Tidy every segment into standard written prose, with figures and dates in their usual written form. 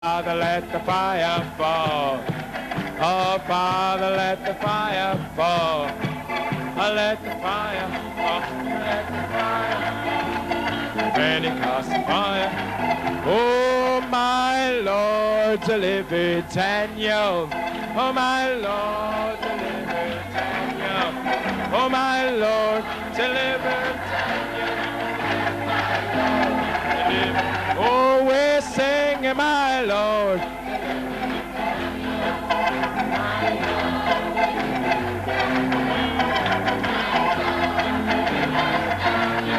Father, let the fire fall. Oh, Father, let the fire fall. Oh, let the fire fall. Let the fire. Pentecost fire. Oh, my Lord, deliver Daniel. Oh, my Lord, deliver Daniel. Oh, my Lord, deliver Daniel. Oh, we're singing, my Lord.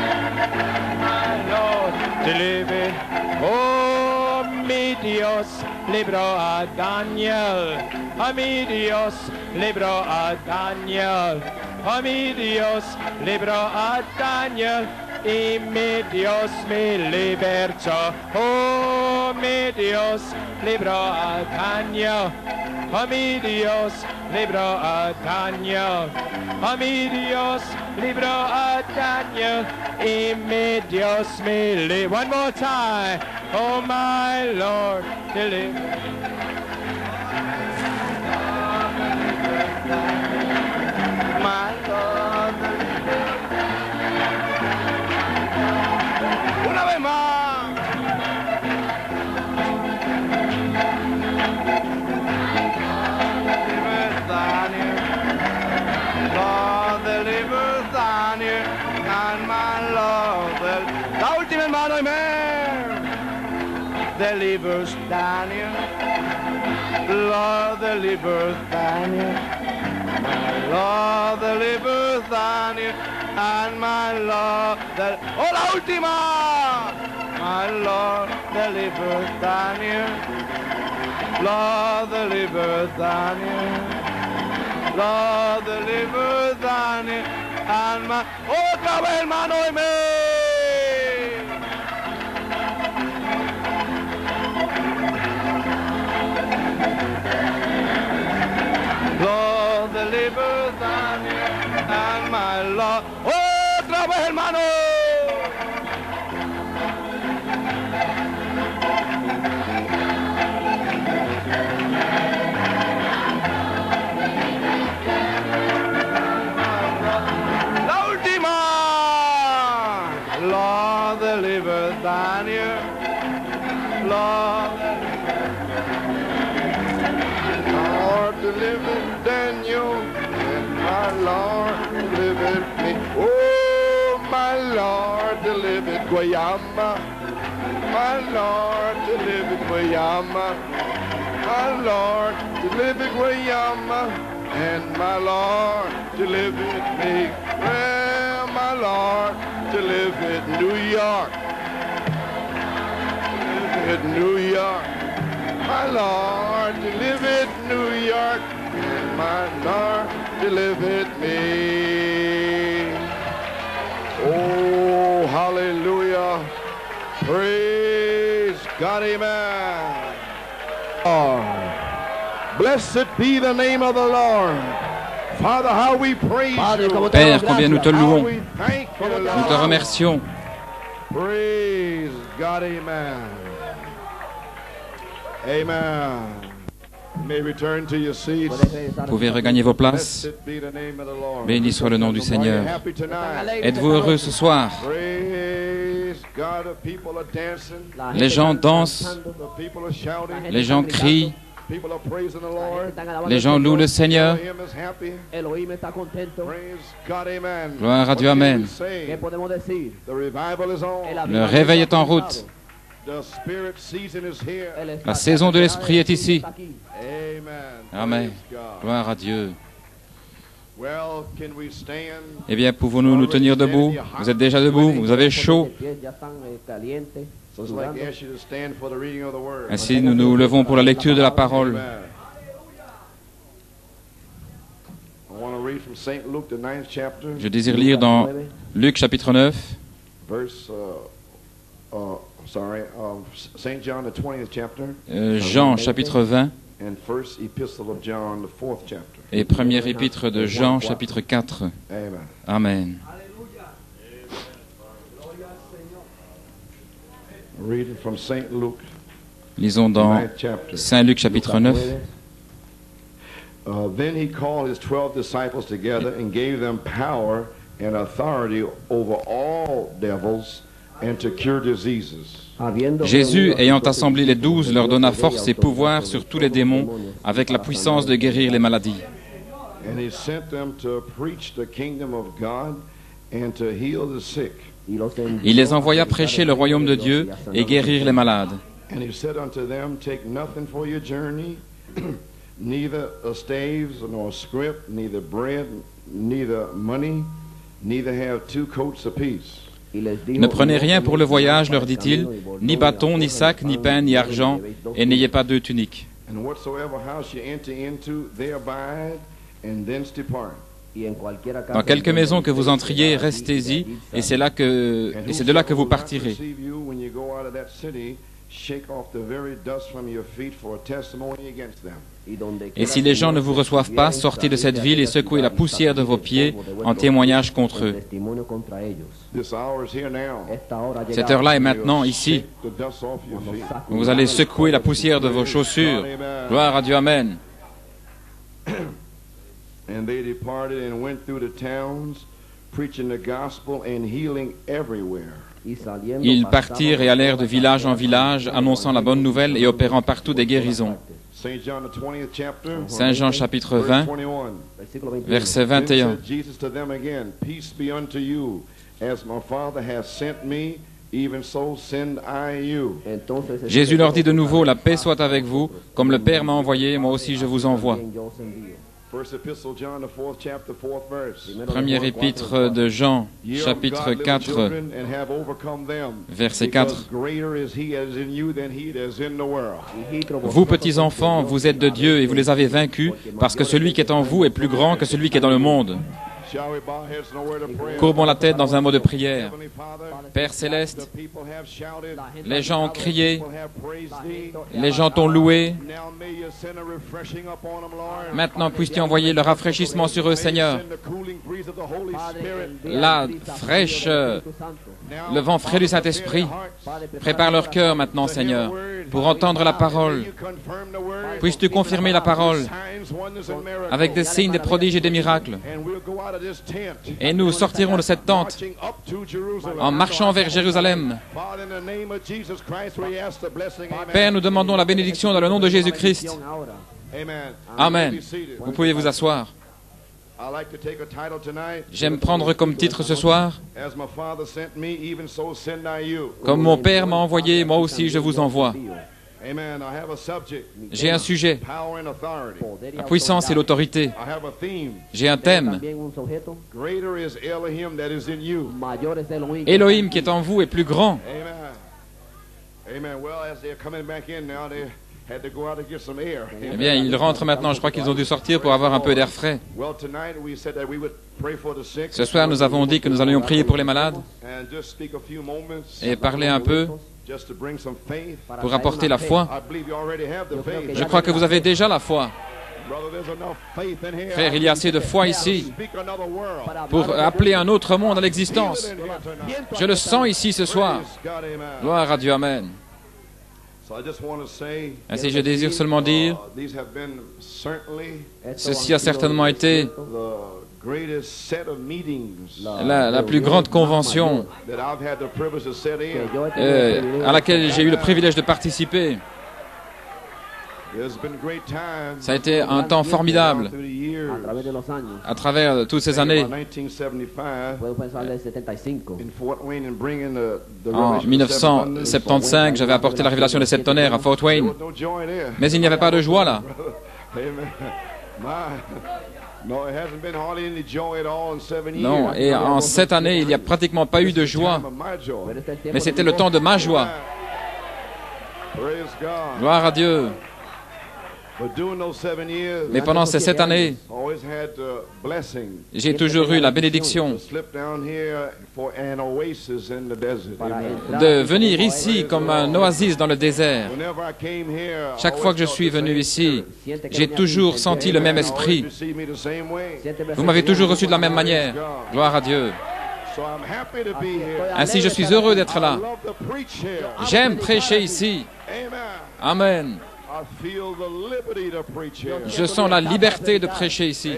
My Lord, deliver. Oh, mi Dios libró a Daniel. Oh, mi Dios libró a Daniel. Oh, mi Dios libró a Daniel. Y mi Dios me libertó. Oh, mi Dios libró a Daniel. Oh, mi Dios libró a Daniel. Oh, mi Dios libró a Daniel. Y mi Dios me libró. One more time. Oh, my Lord, deliver. My Lord, una vez más. Lord, deliver Daniel, and my Lord. La última hermano, amen. Delivers Daniel. Lord, deliver Daniel. My Lord, deliver Daniel. And my Lord, oh, la última! My Lord, deliver Daniel. Lord, deliver Daniel. Lord, deliver Daniel. And my, otra vez, hermano, amén. Lord, deliver Daniel. And my Lord, otra vez, hermano. La última. Lord, deliver Daniel. Lord, deliver Daniel. My Lord, deliver me. Oh, my Lord, deliver Guayama. My Lord, deliver Guayama. My Lord, deliver Guayama. And my Lord, deliver me. Well, my Lord, deliver New York. Deliver New York. My Lord, deliver New York. And my Lord, delivered me. Oh, hallelujah. Praise God, amen. Blessed be the name of the Lord. Father, how we praise you. Père, combien nous te How louons, we thank you, nous te Lord. remercions. Praise God, amen. Amen. You may return to your seats. Vous pouvez regagner vos places. Blessed be the name of the Lord. Béni soit le nom du Are you Seigneur. happy tonight? Êtes-vous heureux ce soir? Praise God, the people are dancing, Les gens dansent, the people are shouting, les gens crient, people are praising the Lord. les gens louent le Seigneur. Him is happy. Elohim está contento. Praise God, amen. Gloire à Dieu, What can amen. we say? ¿Qué podemos decir? The revival is on. Le réveil est en route. The spirit season is here. La saison de l'Esprit est ici. Amen. Amen. Praise God. Gloire à Dieu. Well, can we stand? Eh bien, pouvons-nous nous tenir debout? Vous êtes déjà debout? Vous avez chaud? So it's like I ask you to stand for the reading of the word. Ainsi, nous nous levons pour la lecture de la parole. Amen. I want to read from St. Luke, the 9th chapter, Je désire lire dans Luc chapitre 9, verse, St. John, the 20th chapter, Jean chapitre 20 and First Epistle of John, the 4th chapter. et première épître de Jean chapitre 4. Amen. Amen. Reading from St. Luke, Lisons dans ninth chapter. Saint Luc chapitre 9. Then he called his 12 disciples together and gave them power and authority over all devils and to cure diseases. Jésus, ayant assemblé les 12, leur donna force et pouvoir sur tous les démons, avec la puissance de guérir les maladies. And he sent them to preach the kingdom of God and to heal the sick. Il les envoya prêcher le royaume de Dieu et guérir les malades. And he said unto them, take nothing for your journey, neither staves nor scrip, neither bread, neither money, neither have two coats apiece. Ne prenez rien pour le voyage, leur dit-il, ni bâton, ni sac, ni pain, ni argent, et n'ayez pas deux tuniques. And whatsoever house you enter into, there abide, and thence depart. Dans quelque maison que vous entriez, restez-y, et c'est de là que vous partirez. Receive you when you go out of that city, shake off the very dust from your feet for a testimony against them. Et si les gens ne vous reçoivent pas, sortez de cette ville et secouez la poussière de vos pieds en témoignage contre eux. This hour is here now. Cette heure-là est maintenant, ici. Shake the dust off your feet. Vous allez secouer la poussière de vos chaussures. Gloire à Dieu, Amen. And they departed and went through the towns, preaching the gospel and healing everywhere. Ils partirent et allèrent de village en village, annonçant la bonne nouvelle et opérant partout des guérisons. St. John, the 20th chapter, Saint Jean chapitre 20, verse 21. verset Then 21. said Jesus to them again, peace be unto you, as my Father hath sent me, even so send I you. Jésus leur dit de nouveau, la paix soit avec vous, comme le Père m'a envoyé, moi aussi je vous envoie. First epistle, John, the 4th chapter, 4th verse. Première épître de Jean, Ye are chapitre God, little 4, children, and have overcome them, verset because 4. greater is he that is in you than he that is in the world. Vous, petits enfants, vous êtes de Dieu et vous les avez vaincus, parce que celui qui est en vous est plus grand que celui qui est dans le monde. Shall we bow heads in a word of prayer? Courbons la tête dans un mot de prière. Heavenly Father, Père céleste, the people have shouted, les gens ont crié, people have praised thee. les gens t'ont loué. Now may you send a refreshing upon them, Lord. Maintenant, puisses-tu envoyer le rafraîchissement sur eux, Seigneur. Send the cooling breeze of the Holy Spirit. La fraîche, le vent frais du Saint-Esprit. Prépare leur cœur maintenant, Seigneur, pour entendre la parole. Puisses-tu confirmer la parole avec des signes, des prodiges et des miracles. Et nous sortirons de cette tente en marchant vers Jérusalem. Père, nous demandons la bénédiction dans le nom de Jésus-Christ. Amen. Vous pouvez vous asseoir. J'aime prendre comme titre ce soir, comme mon Père m'a envoyé, moi aussi je vous envoie. J'ai un sujet, la puissance et l'autorité. J'ai un thème. Elohim qui est en vous est plus grand. Eh bien, ils rentrent maintenant. Je crois qu'ils ont dû sortir pour avoir un peu d'air frais. Ce soir, nous avons dit que nous allions prier pour les malades et parler un peu pour apporter la foi. Je crois que vous avez déjà la foi. Frère, il y a assez de foi ici pour appeler un autre monde à l'existence. Je le sens ici ce soir. Gloire à Dieu, Amen. Ainsi, je désire seulement dire, ceci a certainement été la plus grande convention à laquelle j'ai eu le privilège de participer. Ça a été un temps formidable à travers toutes ces années. En 1975, j'avais apporté la révélation des 7 tonnerres à Fort Wayne. Mais il n'y avait pas de joie là. Non, et en 7 années, il n'y a pratiquement pas eu de joie. Mais c'était le temps de ma joie. Gloire à Dieu. Mais pendant ces 7 années, j'ai toujours eu la bénédiction de venir ici comme un oasis dans le désert. Chaque fois que je suis venu ici, j'ai toujours senti le même esprit. Vous m'avez toujours reçu de la même manière. Gloire à Dieu. Ainsi, je suis heureux d'être là. J'aime prêcher ici. Amen. Je sens la liberté de prêcher ici.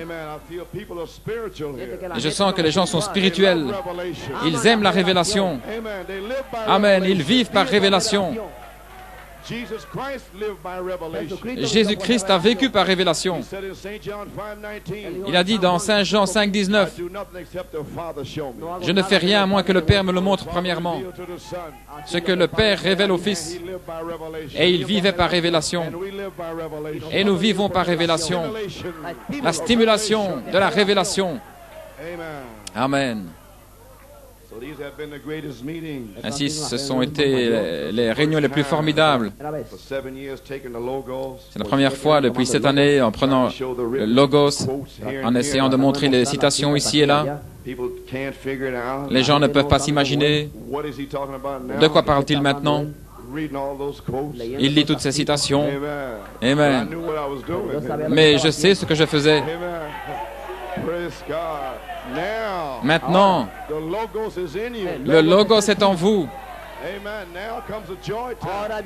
Et je sens que les gens sont spirituels. Ils aiment la révélation. Amen. Ils vivent par révélation. Jésus-Christ a vécu par révélation. Il a dit dans Saint Jean 5,19, « Je ne fais rien à moins que le Père me le montre premièrement. Ce que le Père révèle au Fils. » Et il vivait par révélation. Et nous vivons par révélation. La stimulation de la révélation. Amen. Ainsi, ce sont été les réunions les plus formidables. C'est la première fois depuis cette année, en prenant le Logos, en essayant de montrer les citations ici et là. Les gens ne peuvent pas s'imaginer de quoi parle-t-il maintenant. Il lit toutes ces citations. Amen. Mais je sais ce que je faisais. Maintenant, le Logos est en vous.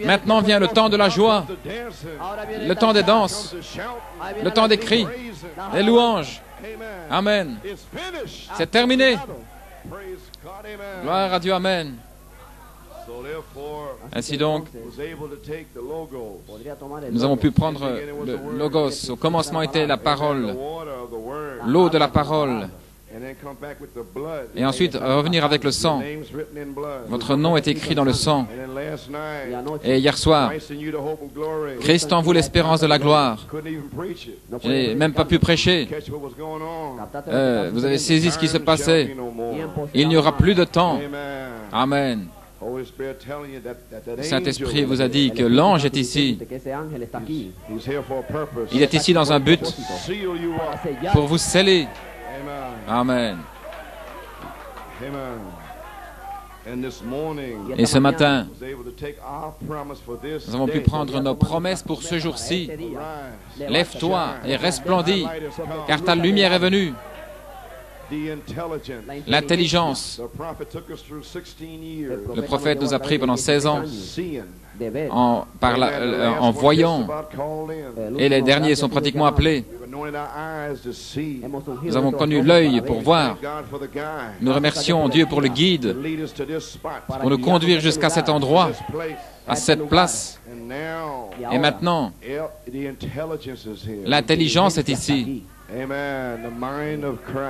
Maintenant vient le temps de la joie, le temps des danses, le temps des cris, des louanges. Amen. C'est terminé. Gloire à Dieu. Amen. Ainsi donc, nous avons pu prendre le Logos. Au commencement était la parole, l'eau de la parole. Et ensuite, revenir avec le sang. Votre nom est écrit dans le sang. Et hier soir, Christ en vous l'espérance de la gloire. Je n'ai même pas pu prêcher. Vous avez saisi ce qui se passait. Il n'y aura plus de temps. Amen. Le Saint-Esprit vous a dit que l'ange est ici. Il est ici dans un but pour vous sceller. Amen. Et ce matin, nous avons pu prendre nos promesses pour ce jour-ci. Lève-toi et resplendis, car ta lumière est venue. L'intelligence. Le prophète nous a pris pendant 16 ans en voyant, et les derniers sont pratiquement appelés. Nous avons connu l'œil pour voir. Nous remercions Dieu pour le guide, pour nous conduire jusqu'à cet endroit, à cette place. Et maintenant, l'intelligence est ici.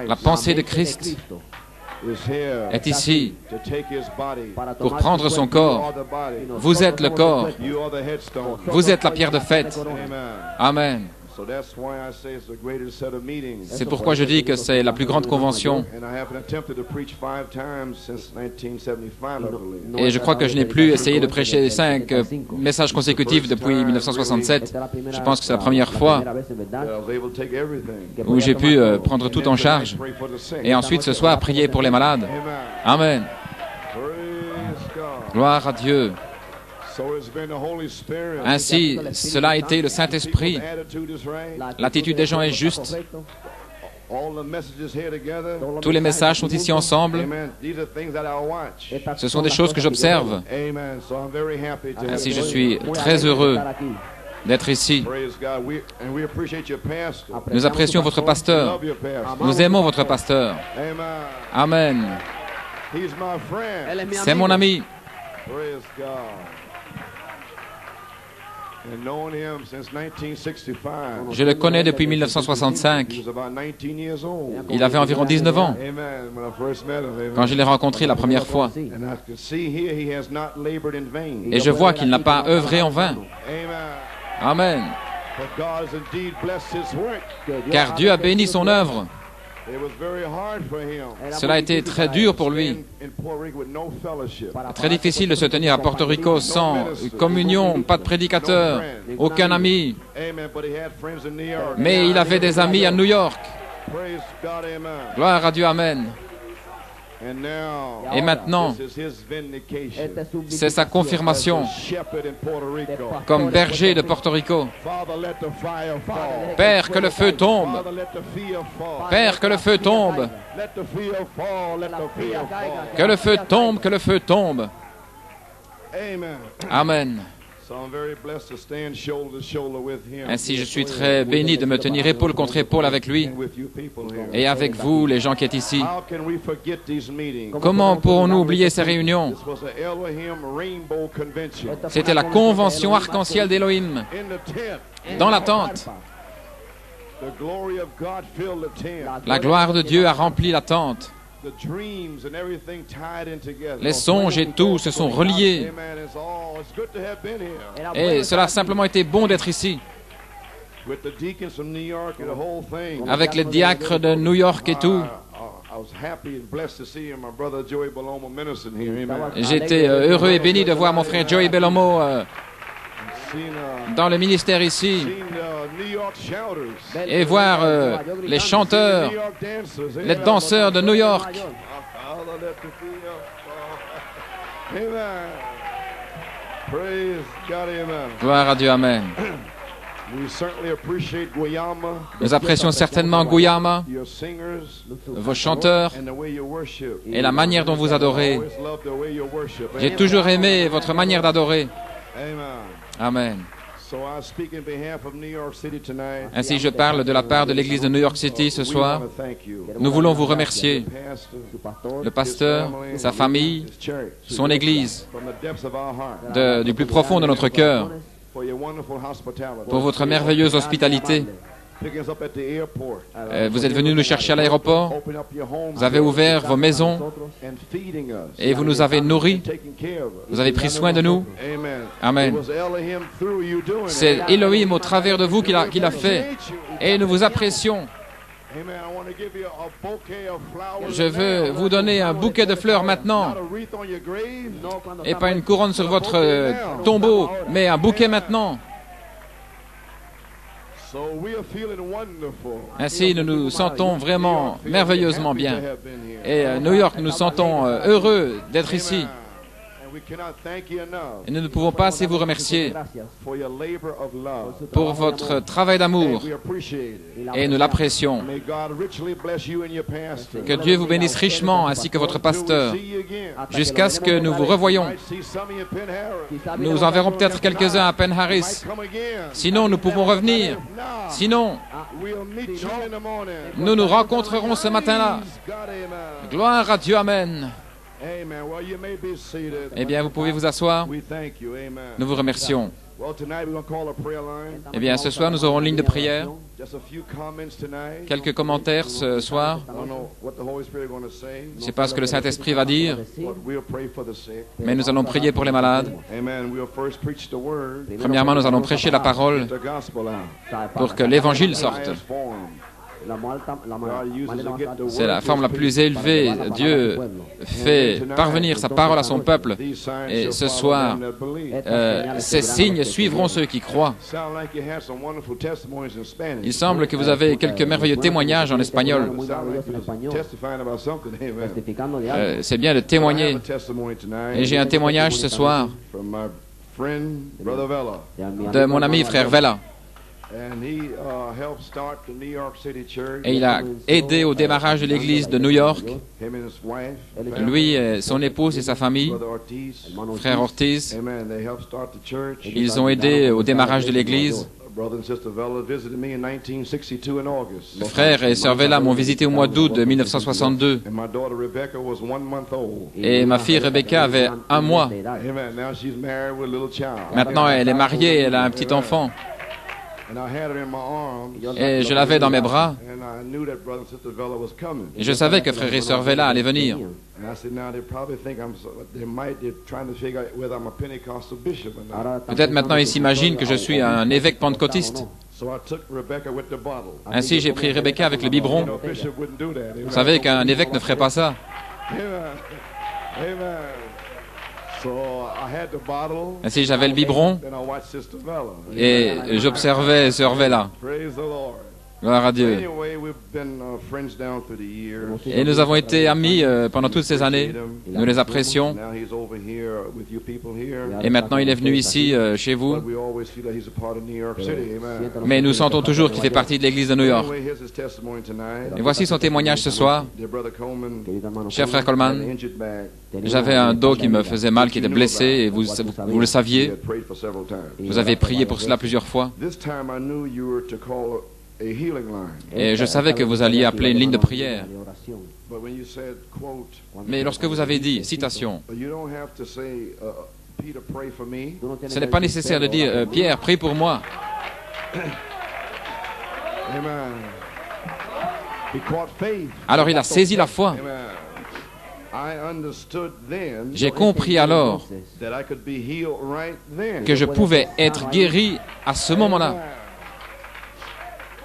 La pensée de Christ est ici pour prendre son corps. Vous êtes le corps. Vous êtes la pierre de faite. Amen. C'est pourquoi je dis que c'est la plus grande convention. Et je crois que je n'ai plus essayé de prêcher 5 messages consécutifs depuis 1967. Je pense que c'est la première fois où j'ai pu prendre tout en charge. Et ensuite, ce soir, prier pour les malades. Amen. Gloire à Dieu. Ainsi, cela a été le Saint-Esprit. L'attitude des gens est juste. Tous les messages sont ici ensemble. Ce sont des choses que j'observe. Ainsi, je suis très heureux d'être ici. Nous apprécions votre pasteur. Nous aimons votre pasteur. Amen. C'est mon ami. Je le connais depuis 1965. Il avait environ 19 ans quand je l'ai rencontré la première fois. Et je vois qu'il n'a pas œuvré en vain. Amen. Car Dieu a béni son œuvre. Cela a été très dur pour lui. Très difficile de se tenir à Porto Rico sans communion, pas de prédicateur, aucun ami. Mais il avait des amis à New York. Gloire à Dieu, amen. Et maintenant, c'est sa confirmation comme berger de Porto Rico. Père, que le feu tombe. Père, que le feu tombe. Que le feu tombe, que le feu tombe. Amen. Ainsi, je suis très béni de me tenir épaule contre épaule avec lui et avec vous, les gens qui êtes ici. Comment pourrons-nous oublier ces réunions? C'était la convention arc-en-ciel d'Élohim dans la tente. La gloire de Dieu a rempli la tente. Les songes et tout se sont reliés. Et cela a simplement été bon d'être ici. Avec les diacres de New York et tout. J'étais heureux et béni de voir mon frère Joey Bellomo dans le ministère ici et voir les chanteurs, les danseurs de New York. Gloire à Dieu, amen. Nous apprécions certainement Guyama, vos chanteurs et la manière dont vous adorez. J'ai toujours aimé votre manière d'adorer. Amen. Ainsi, je parle de la part de l'Église de New York City ce soir. Nous voulons vous remercier, le pasteur, sa famille, son Église, du plus profond de notre cœur, pour votre merveilleuse hospitalité. Vous êtes venus nous chercher à l'aéroport, vous avez ouvert vos maisons et vous nous avez nourris, vous avez pris soin de nous. Amen. C'est Elohim au travers de vous qui l'a fait et nous vous apprécions. Je veux vous donner un bouquet de fleurs maintenant et pas une couronne sur votre tombeau, mais un bouquet maintenant. Ainsi, nous nous sentons vraiment merveilleusement bien. Et à New York, nous nous sentons heureux d'être ici. Et nous ne pouvons pas assez vous remercier pour votre travail d'amour. Et nous l'apprécions. Que Dieu vous bénisse richement, ainsi que votre pasteur, jusqu'à ce que nous vous revoyions. Nous enverrons peut-être quelques-uns à Penn Harris. Sinon, nous pouvons revenir. Sinon, nous nous rencontrerons ce matin-là. Gloire à Dieu, amen. Eh bien, vous pouvez vous asseoir. Nous vous remercions. Eh bien, ce soir, nous aurons une ligne de prière. Quelques commentaires ce soir. Je ne sais pas ce que le Saint-Esprit va dire, mais nous allons prier pour les malades. Premièrement, nous allons prêcher la parole pour que l'Évangile sorte. C'est la forme la plus élevée. Dieu fait parvenir sa parole à son peuple. Et ce soir, ces signes suivront ceux qui croient. Il semble que vous avez quelques merveilleux témoignages en espagnol. C'est bien de témoigner. Et j'ai un témoignage ce soir de mon ami frère Vela. Et il a aidé au démarrage de l'église de New York. Lui, son épouse et sa famille, frère Ortiz, ils ont aidé au démarrage de l'église. Frère et sœur Vela m'ont visité au mois d'août de 1962. Et ma fille Rebecca avait 1 mois. Maintenant, elle est mariée et elle a un petit enfant. Et je l'avais dans mes bras. Et je savais que frère et sœur Vela allaient venir. Peut-être maintenant ils s'imaginent que je suis un évêque pentecôtiste. Ainsi j'ai pris Rebecca avec le biberon. Vous savez qu'un évêque ne ferait pas ça. Ainsi j'avais le biberon et j'observais sœur Vela. Gloire à Dieu. Anyway, we've been friends down through the years. Et nous avons été amis pendant toutes ces années. Nous les apprécions. Now he's over here with you people here. Et maintenant, il est venu ici, chez vous. But we always feel that he's a part of New York City. Amen. Mais nous sentons toujours qu'il fait partie de l'Église de New York. Anyway, here's his testimony tonight. Et voici son témoignage ce soir. Dear brother Coleman, Cher frère Coleman, an injured back. j'avais un dos qui me faisait mal, qui était blessé, et vous le He saviez. had prayed for several times. Vous avez prié pour cela plusieurs fois. This time I knew you were to call a healing line. Et je savais que vous alliez appeler une ligne de prière. But when you said, quote, Mais lorsque vous avez dit, citation, you don't have to say, Peter, pray for me. ce n'est pas nécessaire de dire, Pierre, prie pour moi. Amen. He caught faith. Alors il a saisi la foi. Amen. I understood then J'ai compris alors that I could be healed right then. que je pouvais être guéri à ce moment-là.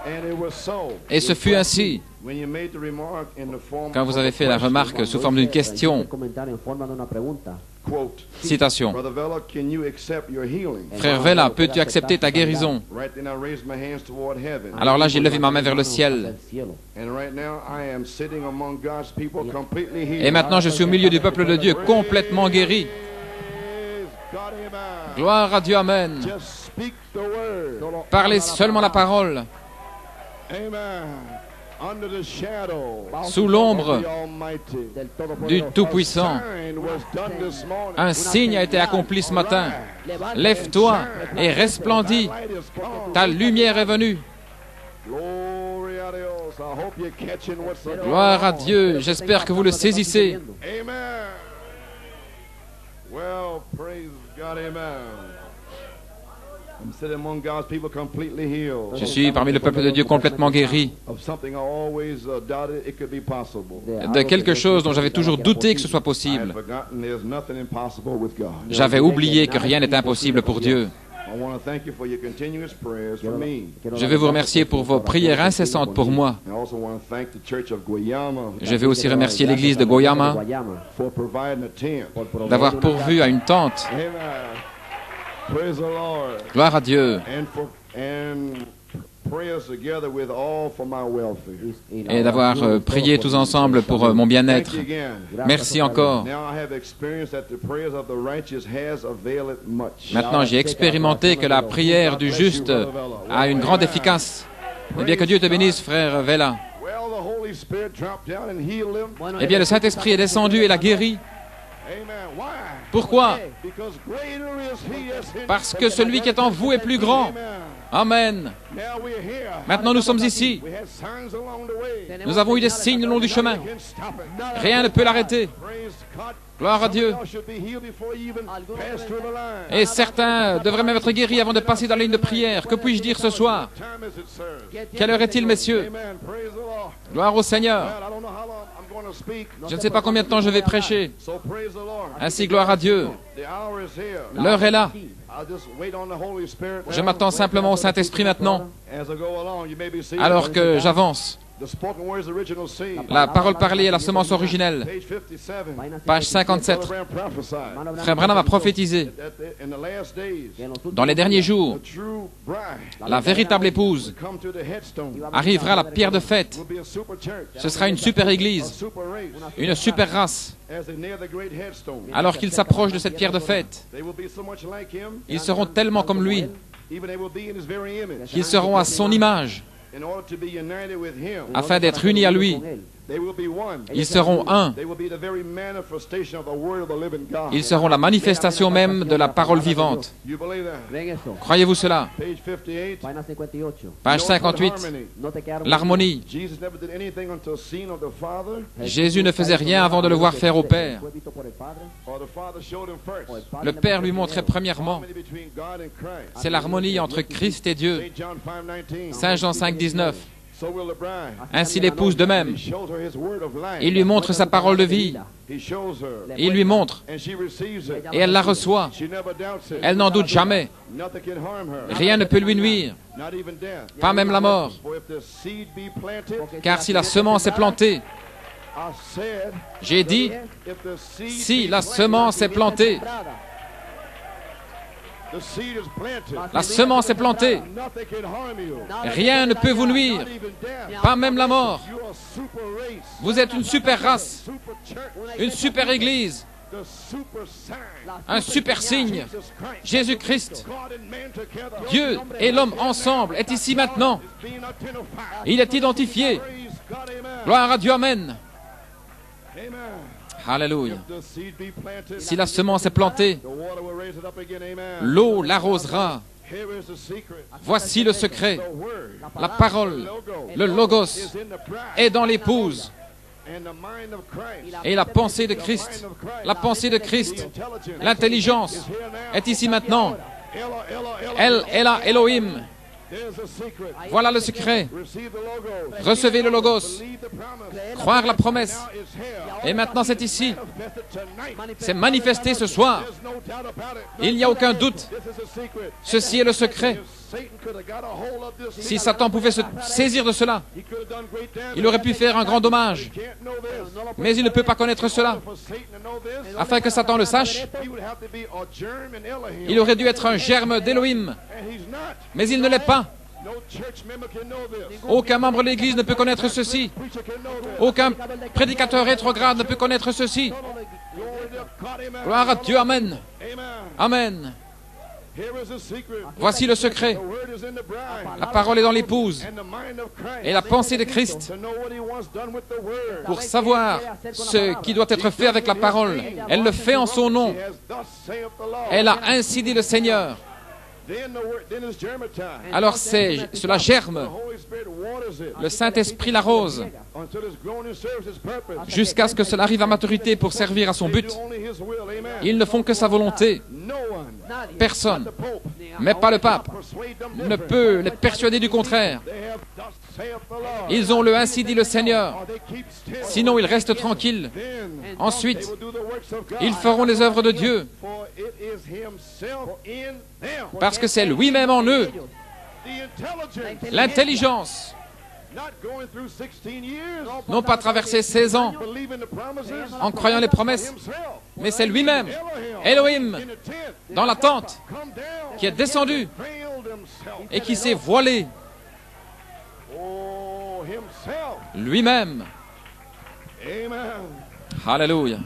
And it was so. Et ce fut ainsi. When you made the remark in the form Quand vous avez of a fait la question, remarque sous forme d'une question, quote, citation, Brother Vela, can you accept your healing? Frère Vela, peux-tu accepter ta guérison? Right then I raised my hands toward heaven. Alors là, j'ai levé ma main vers le ciel. And right now I am sitting among God's people completely healed. Et maintenant, je suis au milieu du peuple de Dieu, complètement guéri. Praise God, amen. Gloire à Dieu, Amen. Just speak the word. Parlez seulement la parole. Amen. Under the shadow Sous l'ombre of the Almighty. du Tout-Puissant. Sign was done this morning. Un signe a été accompli ce matin. Lève-toi et resplendis. Light is come. Ta lumière est venue. Glory a Dios. I hope you're catching what's going on. Gloire à Dieu. J'espère que vous le saisissez. Amen. Well, praise God, amen. I'm sitting among God's people completely healed. Je suis parmi le peuple de Dieu complètement guéri Of something I always doubted it could be possible. de quelque chose dont j'avais toujours douté que ce soit I had possible. forgotten there's nothing impossible with God. J'avais oublié que rien n'est impossible pour Dieu. I want to thank you for your continuous prayers for me. Je veux vous remercier pour vos prières incessantes pour moi. I also want to thank the Church of Guayama Je veux aussi remercier l'église de Guayama for providing a tent. d'avoir pourvu à une tente. Amen. Praise the Lord. Gloire à Dieu. And prayers together with all for my welfare. Et d'avoir prié tous ensemble pour mon bien-être. Thank you again. Merci encore. Now I have experienced that the prayers of the righteous has availed much. Maintenant, j'ai expérimenté que la prière du juste a une grande efficace. Eh bien, que Dieu te bénisse, frère Vela. Well, the Holy Spirit dropped down and healed him. Eh bien, le Saint-Esprit est descendu et l'a guéri. Amen. Why? Pourquoi? Because greater is he that's in Parce que celui qui est en vous est plus grand. Amen. Amen. Now we're here. Maintenant, nous sommes ici. We had signs along the way. Nous avons eu des signes le long du chemin. Can't stop it. Rien ne peut l'arrêter. Praise God. Gloire à Dieu. Some of y'all should be healed before you even pass through the line. Et certains devraient même être guéris avant de passer dans la ligne de prière. Que puis-je dire ce soir? What time is it, sirs? Quelle heure est-il, messieurs? Amen. Praise the Lord. Gloire au Seigneur. Well, I don't know how long I'm going to speak. Je ne sais pas combien de temps je vais prêcher. So praise the Lord. Ainsi, gloire à Dieu. The hour is here. L'heure est là. I'll just wait on the Holy Spirit. Je m'attends simplement au Saint-Esprit maintenant. As I go along, you may be seated. Alors que j'avance. The spoken word is the original seed. La parole parlée est la semence originelle. Page 57. Page 57. Brother Branham prophesied Frère Branham a prophétisé. that in the last days, Dans les derniers jours, the true bride la véritable épouse come to the headstone. arrivera à la pierre de fête. Will be a super church, Ce sera une super a église, super race. une super race. As they near the great headstone, Alors qu'ils s'approchent de cette pierre de fête, they will be so much like him, ils seront tellement comme lui, even they will be in his very image. qu'ils seront à son image, In order to be united with him, afin d'être unis à lui. they will be one. Ils seront un. They will be the very manifestation of the word of the living God. Ils seront la manifestation même de la parole vivante. You believe that? Croyez-vous cela? Page 58. Page 58. L'harmonie. Jesus never did anything until seen of the Father, Jésus ne faisait rien avant de le voir faire au Père. or the Father showed him first. Le Père lui montrait premièrement. Harmony between God and Christ. C'est l'harmonie entre Christ et Dieu. St. John 5:19. Saint Jean 5, 19. So will the bride. Ainsi l'épouse de même. He shows her his word of life. Il lui montre sa parole de vie. He shows her. Il lui montre. And she receives it. Et elle la reçoit. She never doubts it. Elle n'en doute jamais. Nothing can harm her. Rien ne peut lui nuire, Not even death. pas même la mort. For if the seed be planted, Car si la semence est plantée, I said, j'ai dit, if the seed si be la planted, semence est plantée, La semence est plantée. Rien ne peut vous nuire, pas même la mort. Vous êtes une super race, une super église, un super signe. Jésus-Christ, Dieu et l'homme ensemble, est ici maintenant. Il est identifié. Gloire à Dieu, Amen. Alléluia. Si la semence est plantée, l'eau l'arrosera. Voici le secret. La parole, le logos, est dans l'épouse. Et la pensée de Christ, l'intelligence, est ici maintenant. El Ela Elohim. Voilà le secret. Recevez le logos. Croire la promesse. Et maintenant c'est ici. C'est manifesté ce soir. Il n'y a aucun doute. Ceci est le secret. Si Satan pouvait se saisir de cela, il aurait pu faire un grand dommage. Mais il ne peut pas connaître cela. Afin que Satan le sache, il aurait dû être un germe d'Élohim. Mais il ne l'est pas. Aucun membre de l'Église ne peut connaître ceci. Aucun prédicateur rétrograde ne peut connaître ceci. Gloire à Dieu, Amen. Amen. Voici le secret. La parole est dans l'épouse et la pensée de Christ. Pour savoir ce qui doit être fait avec la parole, elle le fait en son nom. Elle a ainsi dit le Seigneur. Alors cela germe. Le Saint-Esprit l'arrose jusqu'à ce que cela arrive à maturité pour servir à son but. Ils ne font que sa volonté. Personne, mais pas le pape, ne peut les persuader du contraire. Ils ont le ainsi dit le Seigneur. Sinon ils restent tranquilles. Ensuite, ils feront les œuvres de Dieu. Parce que c'est lui-même en eux. L'intelligence. Non pas traverser 16 ans en croyant les promesses, mais c'est lui-même, Elohim, dans la tente, qui est descendu et qui s'est voilé. Lui-même. Alléluia.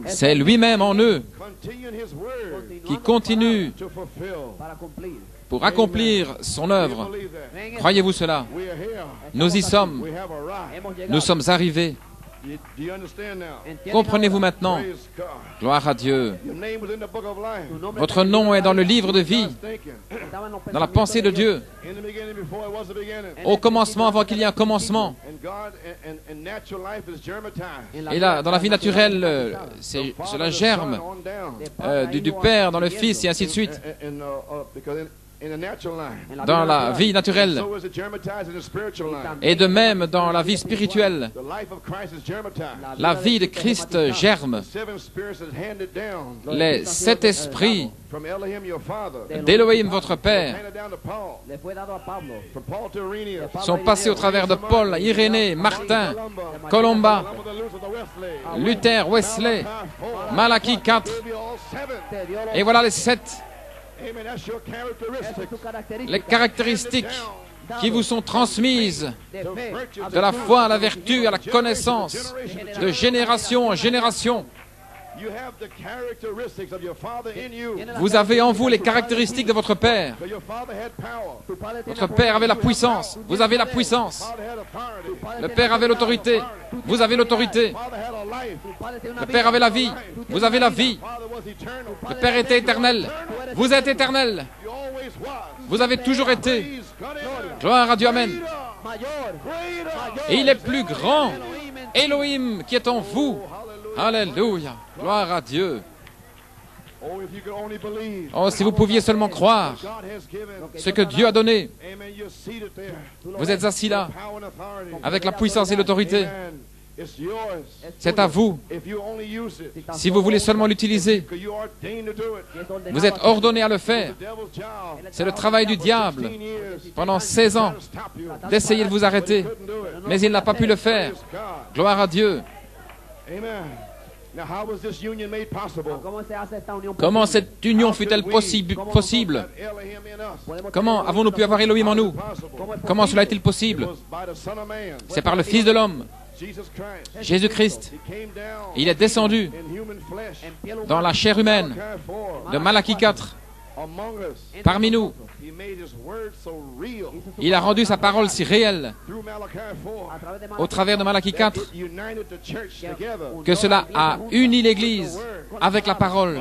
C'est lui-même en eux qui continue pour accomplir son œuvre. Croyez-vous cela? Nous y sommes. Nous sommes arrivés. Comprenez-vous maintenant? Gloire à Dieu. Votre nom est dans le livre de vie, dans la pensée de Dieu. Au commencement, avant qu'il y ait un commencement. Et là, dans la vie naturelle, cela germe du Père dans le Fils et ainsi de suite. Dans la vie naturelle et de même dans la vie spirituelle, la vie de Christ germe. Les 7 esprits d'Élohim, votre Père, sont passés au travers de Paul, Irénée, Martin, Colomba, Luther, Wesley, Malachie 4. Et voilà les 7. Les caractéristiques qui vous sont transmises de la foi à la vertu, à la connaissance, de génération en génération. Vous avez en vous les caractéristiques de votre Père. Votre Père avait la puissance. Vous avez la puissance. Le Père avait l'autorité. Vous avez l'autorité. Le Père avait la vie. Vous avez la vie. Le Père était éternel. Vous êtes éternel. Vous avez toujours été. Gloire à Dieu, Amen. Et il est plus grand, Elohim, qui est en vous. Alléluia. Gloire à Dieu. Oh, si vous pouviez seulement croire ce que Dieu a donné. Vous êtes assis là, avec la puissance et l'autorité. C'est à vous. Si vous voulez seulement l'utiliser, vous êtes ordonné à le faire. C'est le travail du diable pendant 16 ans d'essayer de vous arrêter, mais il n'a pas pu le faire. Gloire à Dieu. Now, how was this union made possible? ¿Cómo se hace esta unión Comment posible? cette union fut-elle possible? Comment avons-nous pu avoir Elohim en nous? Comment cela est-il possible? C'est par le Fils de l'homme, Jésus-Christ. Il est descendu dans la chair humaine de Malachie 4 parmi nous. Il a rendu sa parole si réelle au travers de Malachie 4 que cela a uni l'Église avec la parole.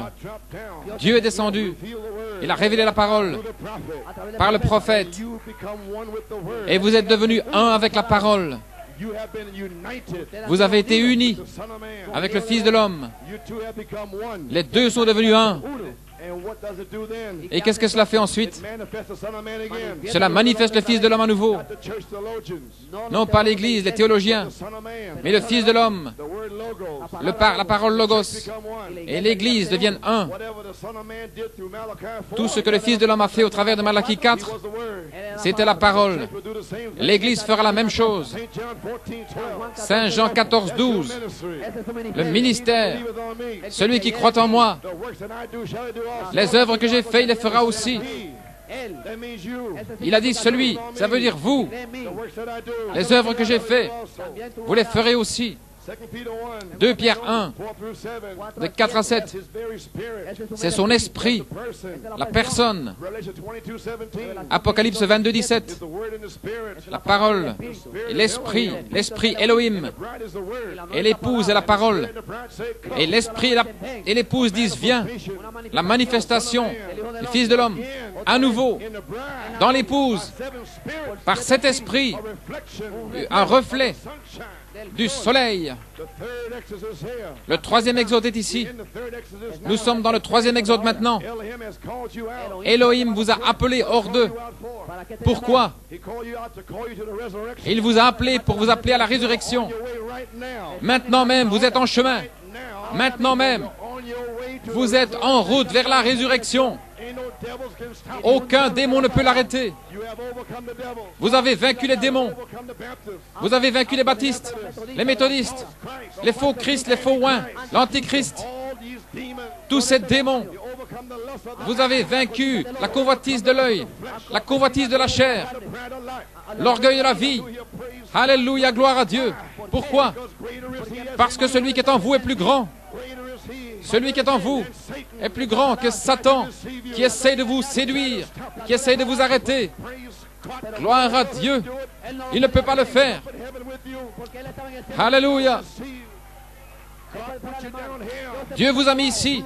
Dieu est descendu. Il a révélé la parole par le prophète. Et vous êtes devenus un avec la parole. Vous avez été unis avec le Fils de l'homme. Les deux sont devenus un. Et qu'est-ce que cela fait ensuite? Cela manifeste le Fils de l'homme à nouveau. Non pas l'Église, les théologiens, mais le Fils de l'homme, la parole Logos. Et l'Église deviennent un. Tout ce que le Fils de l'homme a fait au travers de Malachie 4, c'était la parole. L'Église fera la même chose. Saint Jean 14, 12. Le ministère, celui qui croit en moi, les œuvres que j'ai faites, il les fera aussi. Il a dit celui, ça veut dire vous. Les œuvres que j'ai faites, vous les ferez aussi. 2 Pierre 1, de 4 à 7. C'est son esprit, la personne. Apocalypse 22, 17. La parole, l'esprit Elohim. Et l'épouse est la parole. Et l'esprit et l'épouse disent viens. La manifestation du Fils de l'homme, à nouveau, dans l'épouse, par cet esprit, un reflet du soleil. Le troisième exode est ici. Nous sommes dans le troisième exode maintenant. Elohim vous a appelé hors d'eux. Pourquoi? Il vous a appelé pour vous appeler à la résurrection. Maintenant même, vous êtes en chemin. Maintenant même, vous êtes en route vers la résurrection. Aucun démon ne peut l'arrêter. Vous avez vaincu les démons. Vous avez vaincu les baptistes, les méthodistes, les faux Christ, les faux oins, l'antichrist. Tous ces démons. Vous avez vaincu la convoitise de l'œil, la convoitise de la chair, l'orgueil de la vie. Alléluia, gloire à Dieu. Pourquoi? Parce que celui qui est en vous est plus grand. Celui qui est en vous est plus grand que Satan, qui essaie de vous séduire, qui essaie de vous arrêter. Gloire à Dieu. Il ne peut pas le faire. Alléluia. Dieu vous a mis ici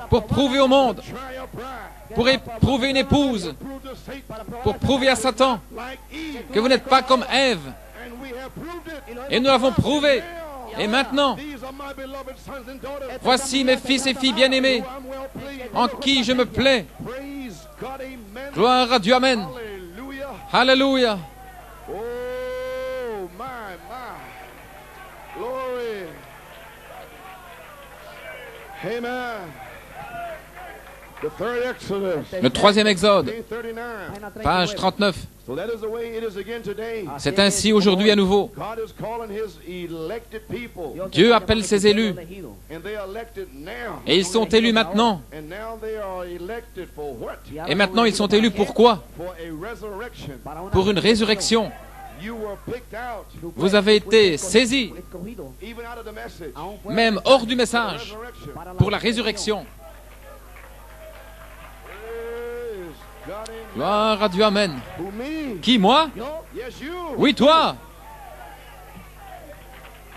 pour prouver au monde, pour éprouver une épouse, pour prouver à Satan que vous n'êtes pas comme Ève. Et nous l'avons prouvé. Et maintenant, voici mes fils et filles bien-aimés, en qui je me plais. Gloire à Dieu, Amen. Alléluia. Oh, my. Glory. Amen. The third Exodus. Le troisième exode, 39. page 39. So that is the way it is again today. C'est ainsi aujourd'hui à nouveau. God is calling his elected people. Dieu appelle ses élus. And they are elected now. Et ils sont élus maintenant. And now they are elected for what? Et maintenant ils sont élus pourquoi? For a resurrection. Pour une résurrection. You were picked out. Vous avez été saisis, Even out of the message. même hors du message, pour la résurrection. Praise God, amen. Gloire à Dieu, Amen. Who me? Qui, moi? Yes, you. Oui, toi.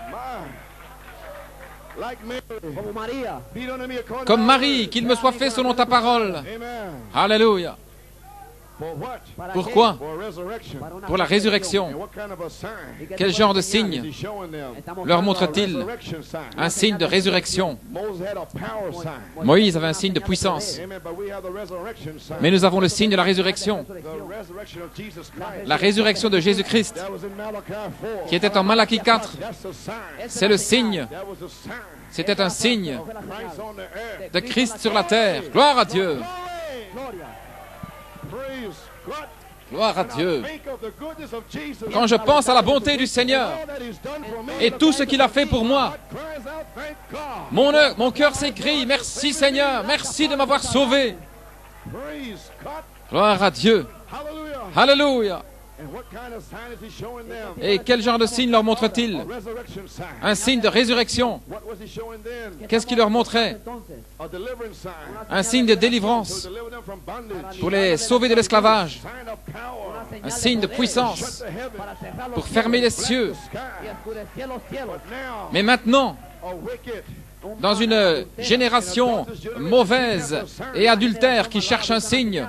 My. Like Mary. Como María. Be unto me according Comme to thy Marie, word. qu'il me soit fait selon ta parole. Amen. Alléluia. For what? Pourquoi? For a resurrection. Pour la résurrection. And what kind of a sign Quel genre de is signe he showing them? leur A montre-t-il? resurrection sign. Un signe de résurrection. Moses had a power sign. Moïse avait un signe de puissance. Amen. But we have the resurrection sign. Mais nous avons le signe de la résurrection. The resurrection of Jesus Christ. La résurrection de Jésus-Christ, That was in Malachi 4. qui était en Malachie 4. That's a sign. C'est le signe. That was a sign. C'était un signe Christ on the earth. de Christ sur la terre. Gloire à Dieu. Glory. Praise God. Gloire à Dieu. Quand je pense à la bonté du Seigneur et tout ce qu'il a fait pour moi, mon cœur s'écrie, merci Seigneur, merci de m'avoir sauvé. Gloire à Dieu. Alléluia. Et quel genre de signe leur montre-t-il? Un signe de résurrection. Qu'est-ce qu'il leur montrait? Un signe de délivrance pour les sauver de l'esclavage. Un signe de puissance pour fermer les cieux. Mais maintenant, dans une génération mauvaise et adultère qui cherche un signe,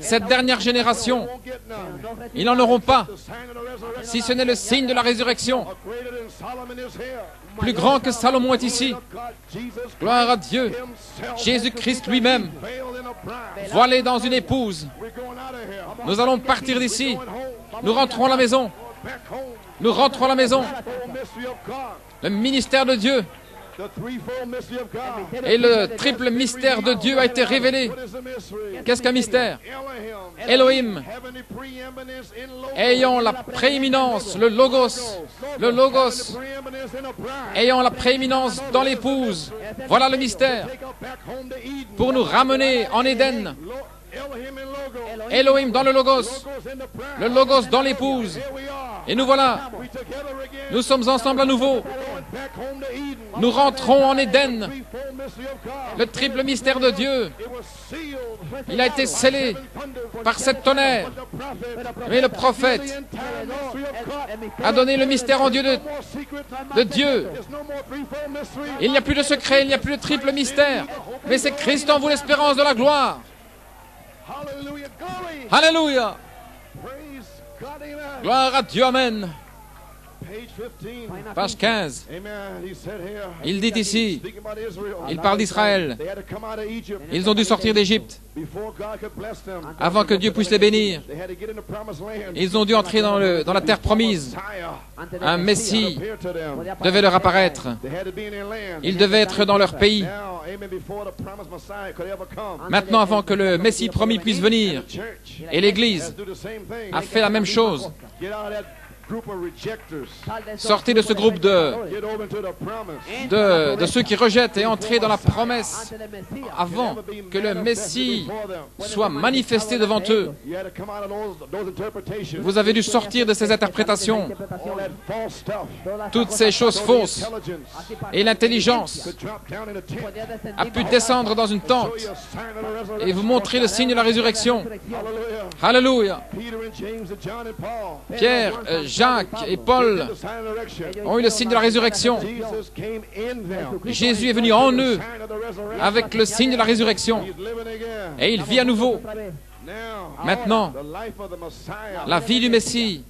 cette dernière génération, ils n'en auront pas, si ce n'est le signe de la résurrection. Plus grand que Salomon est ici. Gloire à Dieu. Jésus-Christ lui-même, voilé dans une épouse. Nous allons partir d'ici. Nous rentrons à la maison. Nous rentrons à la maison. Le ministère de Dieu et le triple mystère de Dieu a été révélé. Qu'est-ce qu'un mystère? Elohim, ayant la prééminence, le Logos, ayant la prééminence dans l'épouse. Voilà le mystère. Pour nous ramener en Éden. Elohim dans le Logos dans l'épouse. Et nous voilà. Nous sommes ensemble à nouveau. Nous rentrons en Éden. Le triple mystère de Dieu. Il a été scellé par cette tonnerre. Mais le prophète a donné le mystère en Dieu de Dieu. Il n'y a plus de secret, il n'y a plus de triple mystère. Mais c'est Christ en vous, l'espérance de la gloire. Alléluia. Gloire à Dieu, amen. Page 15. Il dit ici, il parle d'Israël. Ils ont dû sortir d'Égypte avant que Dieu puisse les bénir. Ils ont dû entrer dans la terre promise. Un Messie devait leur apparaître. Ils devaient être dans leur pays. Maintenant, avant que le Messie promis puisse venir, et l'Église a fait la même chose. Sortez de ce groupe de ceux qui rejettent et entrez dans la promesse avant que le Messie soit manifesté devant eux. Vous avez dû sortir de ces interprétations, toutes ces choses fausses, et l'intelligence a pu descendre dans une tente et vous montrer le signe de la résurrection. Alléluia. Pierre, Jacques et Paul ont eu le signe de la résurrection. Jésus est venu en eux avec le signe de la résurrection. Et il vit à nouveau. Maintenant, la vie du Messie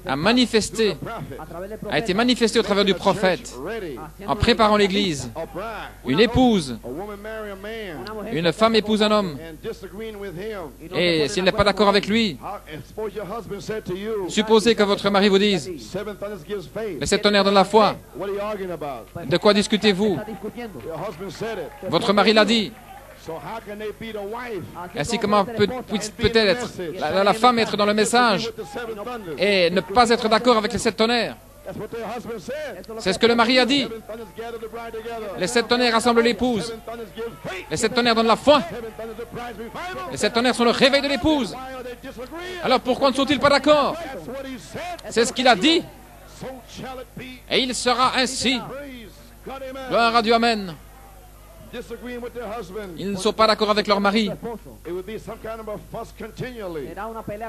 a été manifestée au travers du prophète en préparant l'Église. Une épouse, une femme épouse un homme. Et s'il n'est pas d'accord avec lui, supposez que votre mari vous dise: mais cet tonnerre donne la foi. De quoi discutez-vous? Votre mari l'a dit. Ainsi, comment peut-être la femme être dans le message et ne pas être d'accord avec les 7 tonnerres? C'est ce que le mari a dit. Les 7 tonnerres rassemblent l'épouse. Les 7 tonnerres donnent la foi. Les 7 tonnerres sont le réveil de l'épouse. Alors pourquoi ne sont-ils pas d'accord? C'est ce qu'il a dit. Et il sera ainsi. Gloire à Dieu, amen. Ils ne sont pas d'accord avec leur mari.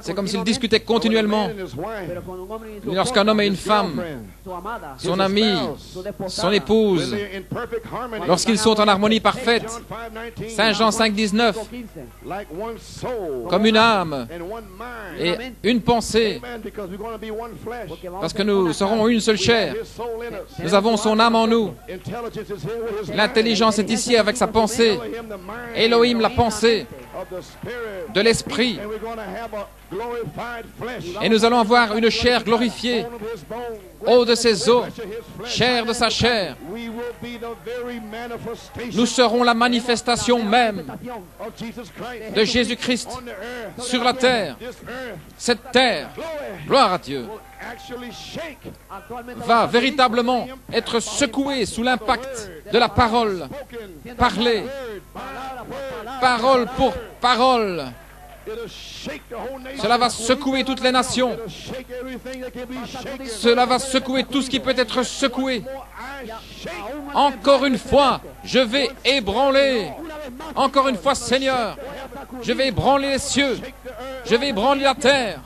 C'est comme s'ils discutaient continuellement. Lorsqu'un homme et une femme, son ami, son épouse, lorsqu'ils sont en harmonie parfaite, Saint Jean 5,19, comme une âme et une pensée, parce que nous serons une seule chair. Nous avons son âme en nous. L'intelligence est ici avec sa pensée. Elohim, la pensée. de l'Esprit. Et nous allons avoir une chair glorifiée, eau de ses os, chair de sa chair. Nous serons la manifestation même de Jésus-Christ sur la terre. Cette terre, gloire à Dieu, va véritablement être secouée sous l'impact de la parole parlée, parole pour parole. Cela va secouer toutes les nations. Cela va secouer tout ce qui peut être secoué. Encore une fois, je vais ébranler. Encore une fois, Seigneur, je vais ébranler les cieux. Je vais ébranler la terre.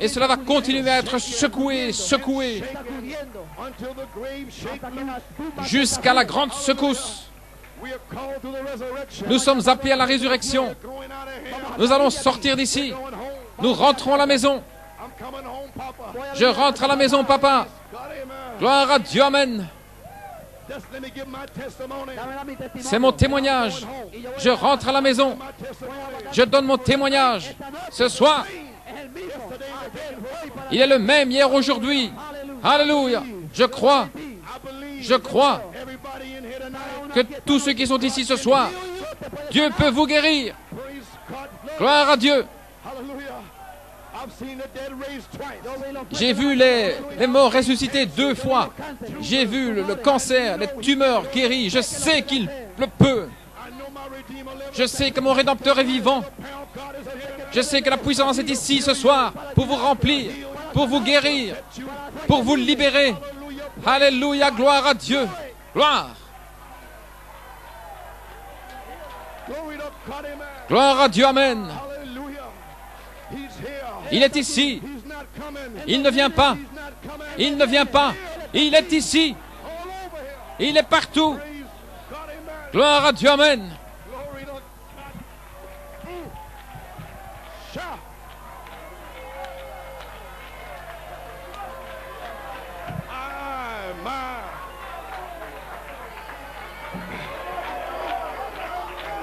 Et cela va continuer à être secoué, secoué, jusqu'à la grande secousse. Nous sommes appelés à la résurrection. Nous allons sortir d'ici. Nous rentrons à la maison. Je rentre à la maison, papa. Gloire à Dieu, amen. C'est mon témoignage. Je rentre à la maison. Je donne mon témoignage. Ce soir, il est le même hier, aujourd'hui. Alléluia. Je crois que tous ceux qui sont ici ce soir, Dieu peut vous guérir. Gloire à Dieu. J'ai vu les morts ressusciter 2 fois. J'ai vu le cancer, les tumeurs guéries. Je sais qu'il le peut. Je sais que mon Rédempteur est vivant. Je sais que la puissance est ici ce soir pour vous remplir, pour vous guérir, pour vous libérer. Alléluia, gloire à Dieu. Gloire. Gloire à Dieu, amen. Il est ici. Il ne vient pas. Il ne vient pas. Il est ici. Il est partout. Gloire à Dieu, amen.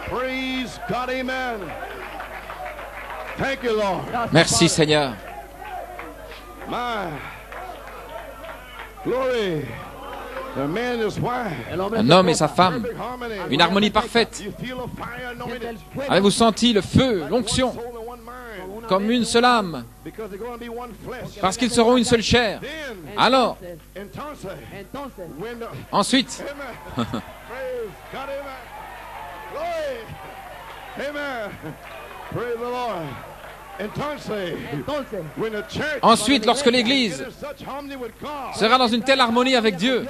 Praise God, amen. Thank you, Lord. Merci, Seigneur. My glory. The man and his wife. Un homme et sa femme, Perfect harmony. une harmonie parfaite. You feel a fire anointed. Avez-vous senti le feu, l'onction, Soul and one mind. comme une seule âme, Because they're going to be one flesh. parce qu'ils seront une seule chair. Then, Alors, entonces, when the, ensuite, amen. Praise God, amen. Glory. Amen. Praise the Lord. Entonces, when the church, ensuite, lorsque l'Église such harmony with God, sera dans une telle harmonie avec Dieu,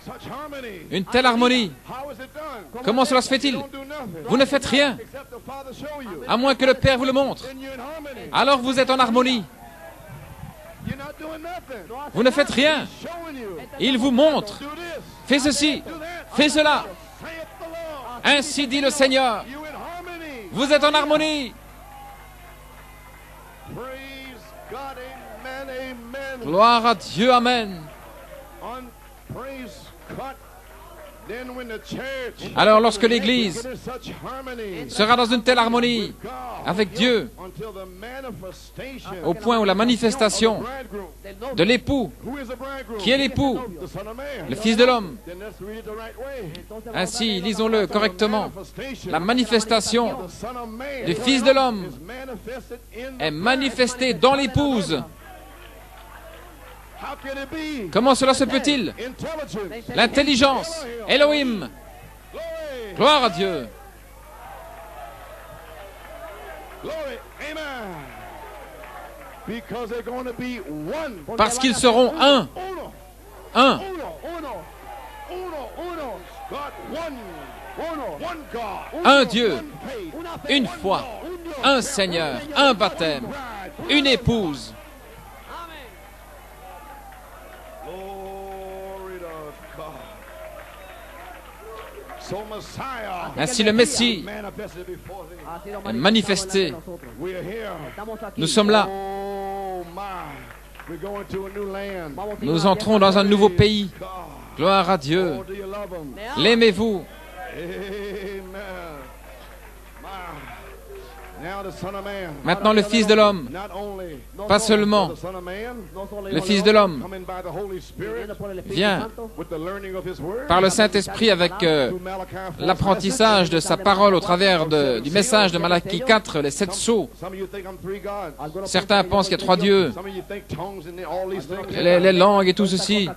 such harmony, une telle harmonie, how is it done? comment cela se fait-il? Don't do nothing. Vous ne faites rien, Except the Father show you. à moins que le Père vous le montre. Then you're in harmony. Alors vous êtes en harmonie. You're not doing nothing. Vous ne faites rien. Showing you. Il vous montre. Do this. Fais ceci, Do that. fais cela. Saith the Lord. Ainsi dit le Seigneur. You in harmony. Vous êtes en harmonie. Praise God. Amen. Amen. Gloire à Dieu, amen. On praise God. Then when the church Alors lorsque l'Église get in such harmony sera dans une telle harmonie with God, avec Dieu, until the manifestation au point où la manifestation of the bridegroom. de l'époux, Who is the bridegroom? qui est l'époux, The Son of Man. le Fils de l'homme. Then let's read it the right way. Ainsi, lisons-le correctement. Manifestation La manifestation of the Son of Man du Fils de l'homme is manifested in the est manifestée dans l'épouse. bride. How can it be? Comment cela se peut-il? Intelligence. L'intelligence, Elohim, Glory. gloire à Dieu. Glory. Amen. Because they're going to be one. Parce qu'ils seront un, Uno. un. Uno. God, one. One God. Un Dieu, One faith. une foi, un Seigneur, un baptême, une épouse. Glory to God. So Messiah Ainsi le Messie manifested before thee. est manifesté. We are here. Nous sommes là. Oh my. We're going to a new land. Nous entrons dans un nouveau pays. God. Gloire à Dieu. Oh, do you love him? L'aimez-vous? Amen. My. Maintenant le Fils de l'homme, pas seulement le Fils de l'homme, vient par le Saint-Esprit avec l'apprentissage de sa parole au travers du message de Malachie 4, les 7 sceaux. Certains pensent qu'il y a 3 dieux, les langues et tout ceci.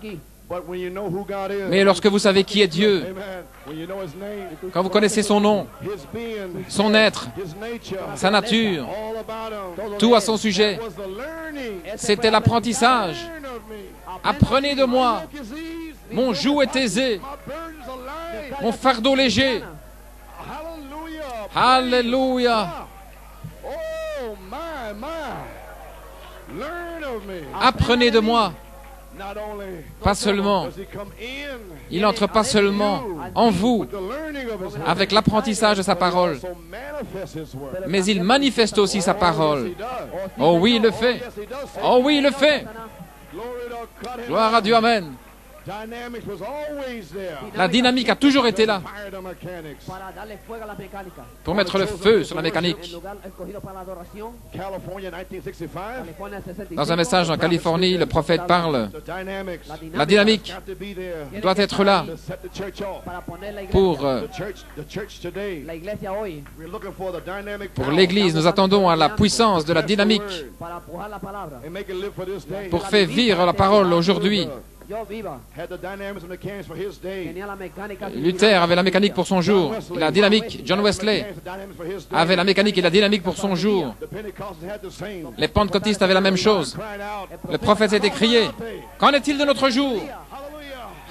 Mais lorsque vous savez qui est Dieu, quand vous connaissez son nom, son être, sa nature, tout à son sujet, c'était l'apprentissage. Apprenez de moi. Mon joug est aisé, mon fardeau léger. Alléluia. Apprenez de moi. Pas seulement, il n'entre pas seulement en vous avec l'apprentissage de sa parole, mais il manifeste aussi sa parole. Oh oui, il le fait. Oh oui, il le fait. Gloire à Dieu, amen. La dynamique a toujours été là pour mettre le feu sur la mécanique. Dans un message en Californie, le prophète parle. La dynamique doit être là pour l'Église. Nous attendons à la puissance de la dynamique pour faire vivre la parole aujourd'hui. Luther avait la mécanique pour son jour, la dynamique. John Wesley avait la mécanique et la dynamique pour son jour. Les pentecôtistes avaient la même chose. Le prophète s'était crié, qu'en est-il de notre jour?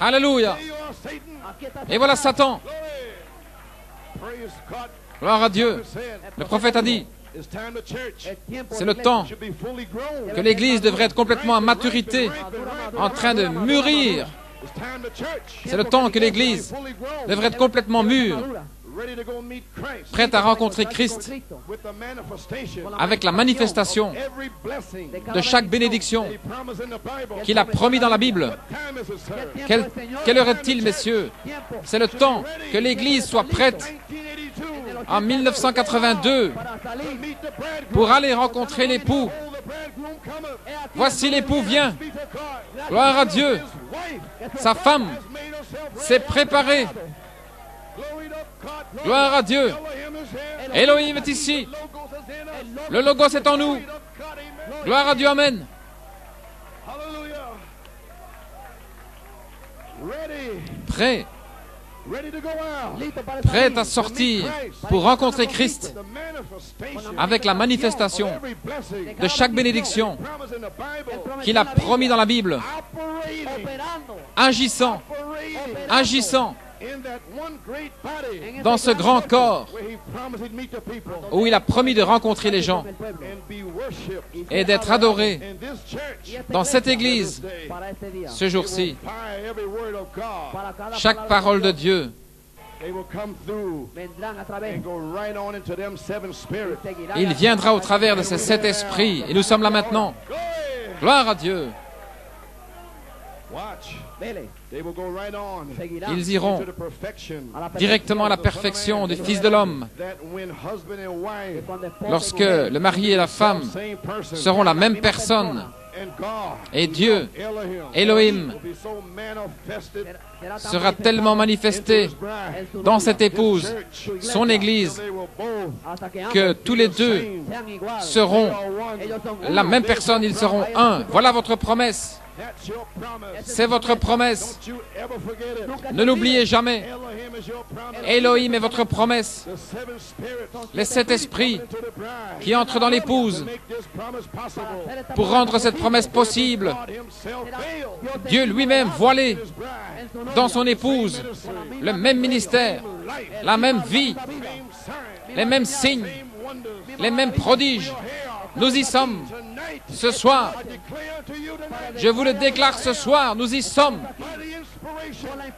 Alléluia. Et voilà Satan. Gloire à Dieu. Le prophète a dit, c'est le temps que l'Église devrait être complètement à maturité, en train de mûrir. C'est le temps que l'Église devrait être complètement mûre, prête à rencontrer Christ avec la manifestation de chaque bénédiction qu'il a promis dans la Bible. Quelle heure est-il, messieurs? C'est le temps que l'Église soit prête en 1982 pour aller rencontrer l'époux. Voici l'époux vient. Gloire à Dieu. Sa femme s'est préparée. Gloire à Dieu. Elohim est ici. Le Logos est en nous. Gloire à Dieu, amen. Prêt. Prêt à sortir pour rencontrer Christ avec la manifestation de chaque bénédiction qu'il a promis dans la Bible, agissant dans ce grand corps où il a promis de rencontrer les gens et d'être adoré dans cette église ce jour-ci. Chaque parole de Dieu il viendra au travers de ces 7 esprits et nous sommes là maintenant. Gloire à Dieu. Ils iront directement à la perfection du Fils de l'homme lorsque le mari et la femme seront la même personne et Dieu, Elohim, sera tellement manifesté dans cette épouse, son Église, que tous les deux seront la même personne, ils seront un. Voilà votre promesse. C'est votre promesse. Ne l'oubliez jamais. Elohim est votre promesse. Les 7 esprits qui entrent dans l'épouse pour rendre cette promesse possible. Dieu lui-même voilé dans son épouse, le même ministère, la même vie, les mêmes signes, les mêmes prodiges. Nous y sommes ce soir. Je vous le déclare ce soir, nous y sommes.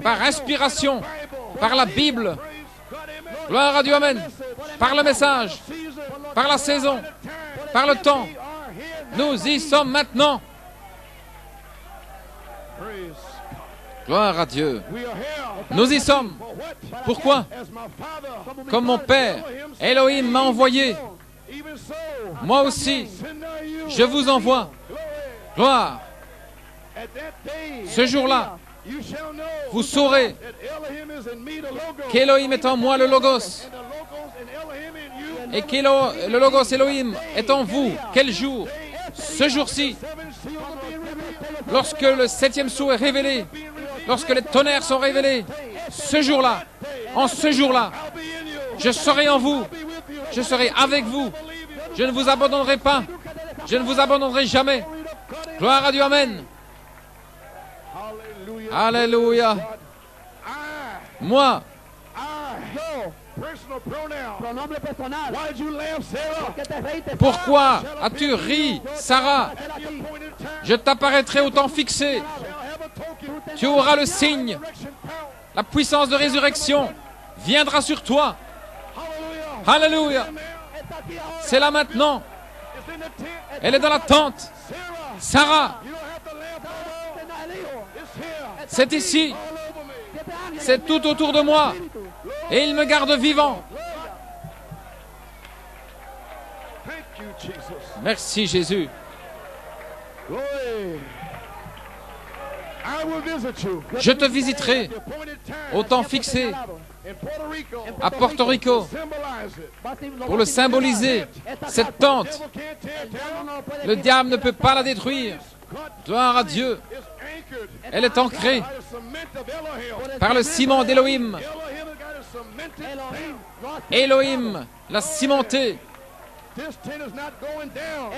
Par inspiration, par la Bible. Gloire à Dieu, amen. Par le message, par la saison, par le temps. Nous y sommes maintenant. Gloire à Dieu. Nous y sommes. Pourquoi? Comme mon Père, Elohim m'a envoyé. moi aussi, je vous envoie. Gloire. Ce jour-là, vous saurez qu'Élohim est en moi, le Logos, et que le Logos Elohim est en vous. Quel jour? Ce jour-ci, lorsque le 7e sceau est révélé, lorsque les tonnerres sont révélés, ce jour-là, en ce jour-là, je serai en vous, je serai avec vous, je ne vous abandonnerai pas, je ne vous abandonnerai jamais. Gloire à Dieu, Amen. Alléluia. Moi, Pronombre personal. pourquoi as-tu ri, Sarah? Je t'apparaîtrai au temps fixé. Tu auras le signe. La puissance de résurrection viendra sur toi. Alléluia. C'est là maintenant. Elle est dans la tente. Sarah, c'est ici. C'est tout autour de moi. Et il me garde vivant. Merci Jésus. Je te visiterai au temps fixé à Porto Rico pour le symboliser. Cette tente, le diable ne peut pas la détruire. Gloire à Dieu. Elle est ancrée par le ciment d'Élohim. Élohim l'a cimentée.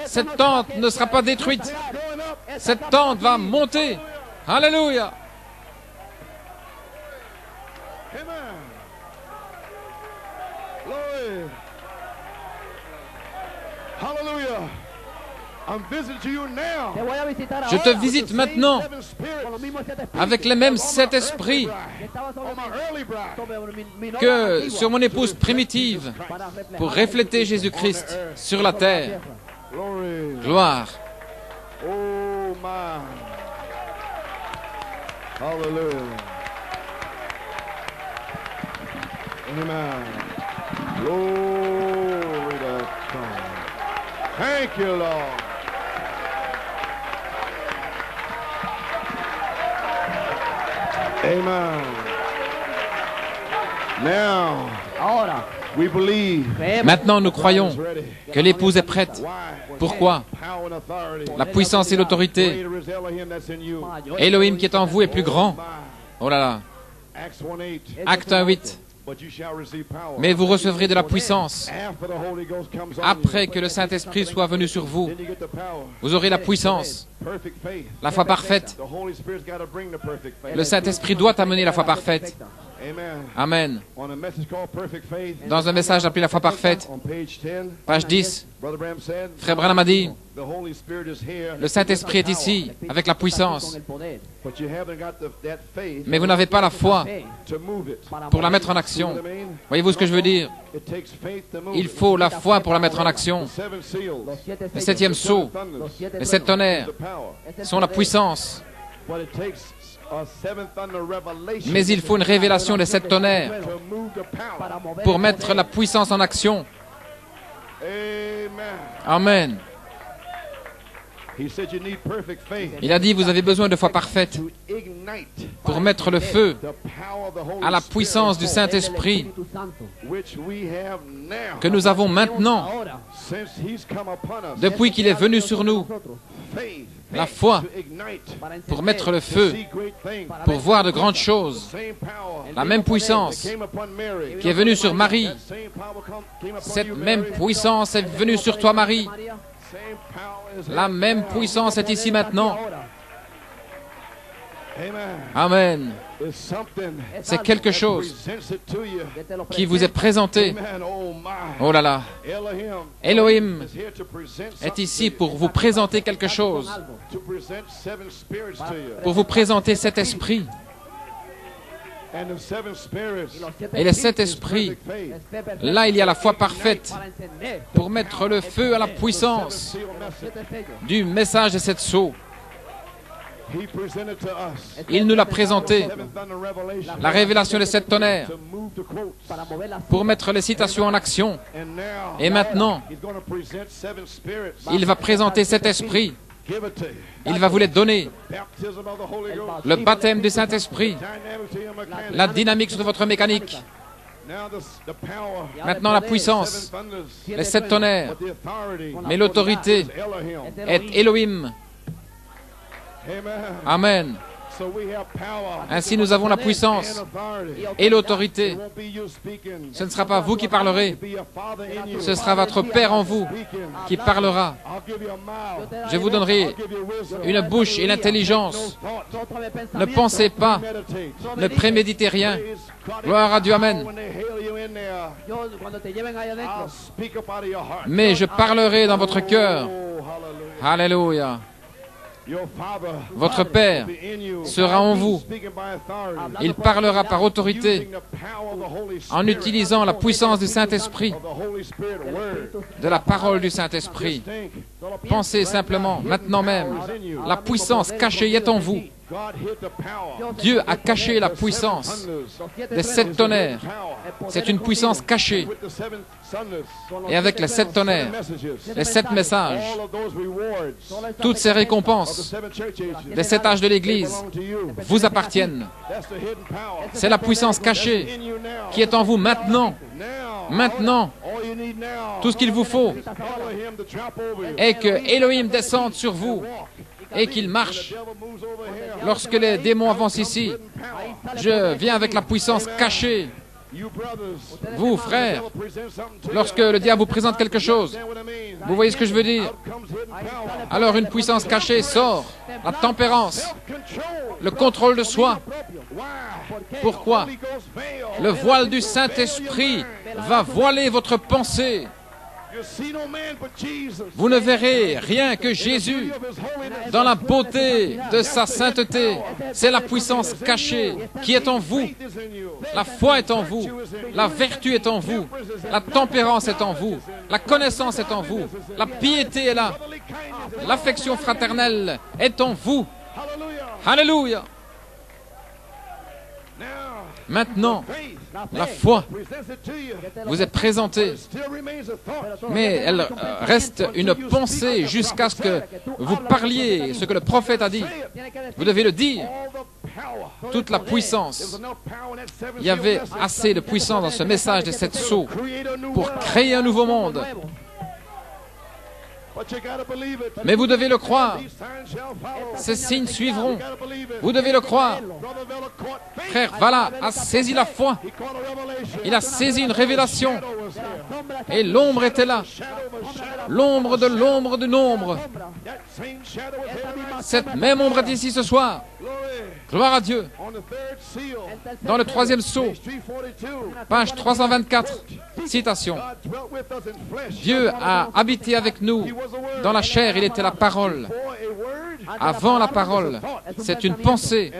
Cette tente ne sera pas détruite. Cette tente va monter. Alléluia. Je te visite maintenant avec les mêmes 7 esprits que sur mon épouse primitive pour refléter Jésus-Christ sur la terre. Gloire. Oh my. Hallelujah. Amen. Glory to God. Thank you, Lord. Amen. Now, Ahora, we believe. Maintenant, nous croyons que l'épouse est prête. Pourquoi? La puissance et l'autorité. Elohim qui est en vous est plus grand. Oh là là. Acte 1:8. Mais vous recevrez de la puissance après que le Saint-Esprit soit venu sur vous. Vous aurez la puissance, la foi parfaite. Le Saint-Esprit doit amener la foi parfaite. Amen. Dans un message appelé la foi parfaite, page 10, Frère Branham a dit, le Saint-Esprit est ici avec la puissance, mais vous n'avez pas la foi pour la mettre en action. Voyez-vous ce que je veux dire? Il faut la foi pour la mettre en action. Le 7e sceau, les 7 tonnerres sont la puissance. Mais il faut une révélation des 7 tonnerres pour mettre la puissance en action. Amen. Il a dit, vous avez besoin de foi parfaite pour mettre le feu à la puissance du Saint-Esprit que nous avons maintenant, depuis qu'il est venu sur nous. La foi pour mettre le feu, pour voir de grandes choses. La même puissance qui est venue sur Marie, cette même puissance est venue sur toi, Marie. La même puissance est ici maintenant. Amen. C'est quelque chose qui vous est présenté. Oh là là. Elohim est ici pour vous présenter quelque chose. Pour vous présenter cet esprit. Et les 7 esprits, là il y a la foi parfaite pour mettre le feu à la puissance du message des 7 sceaux. Il nous l'a présenté, la révélation des 7 tonnerres, pour mettre les citations en action. Et maintenant, il va présenter 7 esprits. Il va vous les donner. Le baptême du Saint-Esprit, la dynamique sur votre mécanique. Maintenant la puissance, les 7 tonnerres, mais l'autorité est Elohim. Amen. Ainsi nous avons la puissance et l'autorité. Ce ne sera pas vous qui parlerez, ce sera votre Père en vous qui parlera. Je vous donnerai une bouche et l'intelligence. Ne pensez pas, ne préméditez rien. Gloire à Dieu, Amen. Mais je parlerai dans votre cœur. Alléluia. Votre Père sera en vous. Il parlera par autorité en utilisant la puissance du Saint-Esprit, de la parole du Saint-Esprit. Pensez simplement, maintenant même, la puissance cachée est en vous. Dieu a caché la puissance des 7 tonnerres. C'est une puissance cachée. Et avec les 7 tonnerres, les 7 messages, toutes ces récompenses des 7 âges de l'Église vous appartiennent. C'est la puissance cachée qui est en vous maintenant. Maintenant, tout ce qu'il vous faut est que Elohim descende sur vous et qu'il marche. Lorsque les démons avancent ici, je viens avec la puissance cachée. Vous, frères, lorsque le diable vous présente quelque chose, vous voyez ce que je veux dire? Alors une puissance cachée sort, la tempérance, le contrôle de soi. Pourquoi? Le voile du Saint-Esprit va voiler votre pensée. Vous ne verrez rien que Jésus dans la beauté de sa sainteté. C'est la puissance cachée qui est en vous. La foi est en vous. La vertu est en vous. La tempérance est en vous. La connaissance est en vous. La piété est là. L'affection fraternelle est en vous. Alléluia. Maintenant, la foi vous est présentée, mais elle reste une pensée jusqu'à ce que vous parliez ce que le prophète a dit. Vous devez le dire. Toute la puissance. Il y avait assez de puissance dans ce message des 7 sceaux pour créer un nouveau monde. Mais vous devez le croire. Ces signes suivront. Vous devez le croire. Frère Vala a saisi la foi. Il a saisi une révélation. Et l'ombre était là. L'ombre de l'ombre de l'ombre. Cette même ombre est ici ce soir. Gloire à Dieu. Dans le 3e sceau, page 324, citation. Dieu a habité avec nous. Dans la chair, il était la parole. Avant la parole, c'est une pensée.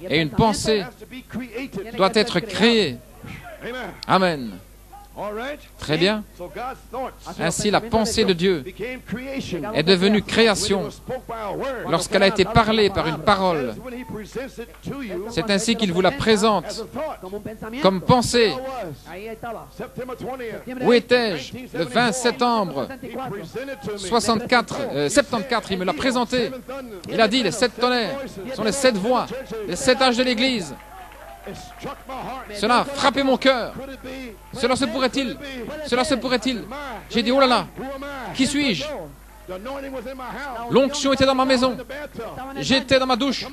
Et une pensée doit être créée. Amen. Très bien. Ainsi, la pensée de Dieu est devenue création lorsqu'elle a été parlée par une parole. C'est ainsi qu'il vous la présente comme pensée. Où étais-je le 20 septembre 74, il me l'a présenté. Il a dit, les 7 tonnerres sont les 7 voix, les 7 âges de l'Église. Cela a frappé mon cœur. Cela se pourrait-il? Cela se pourrait-il? J'ai dit, oh là là, qui suis-je? L'onction était dans ma maison. J'étais dans ma douche.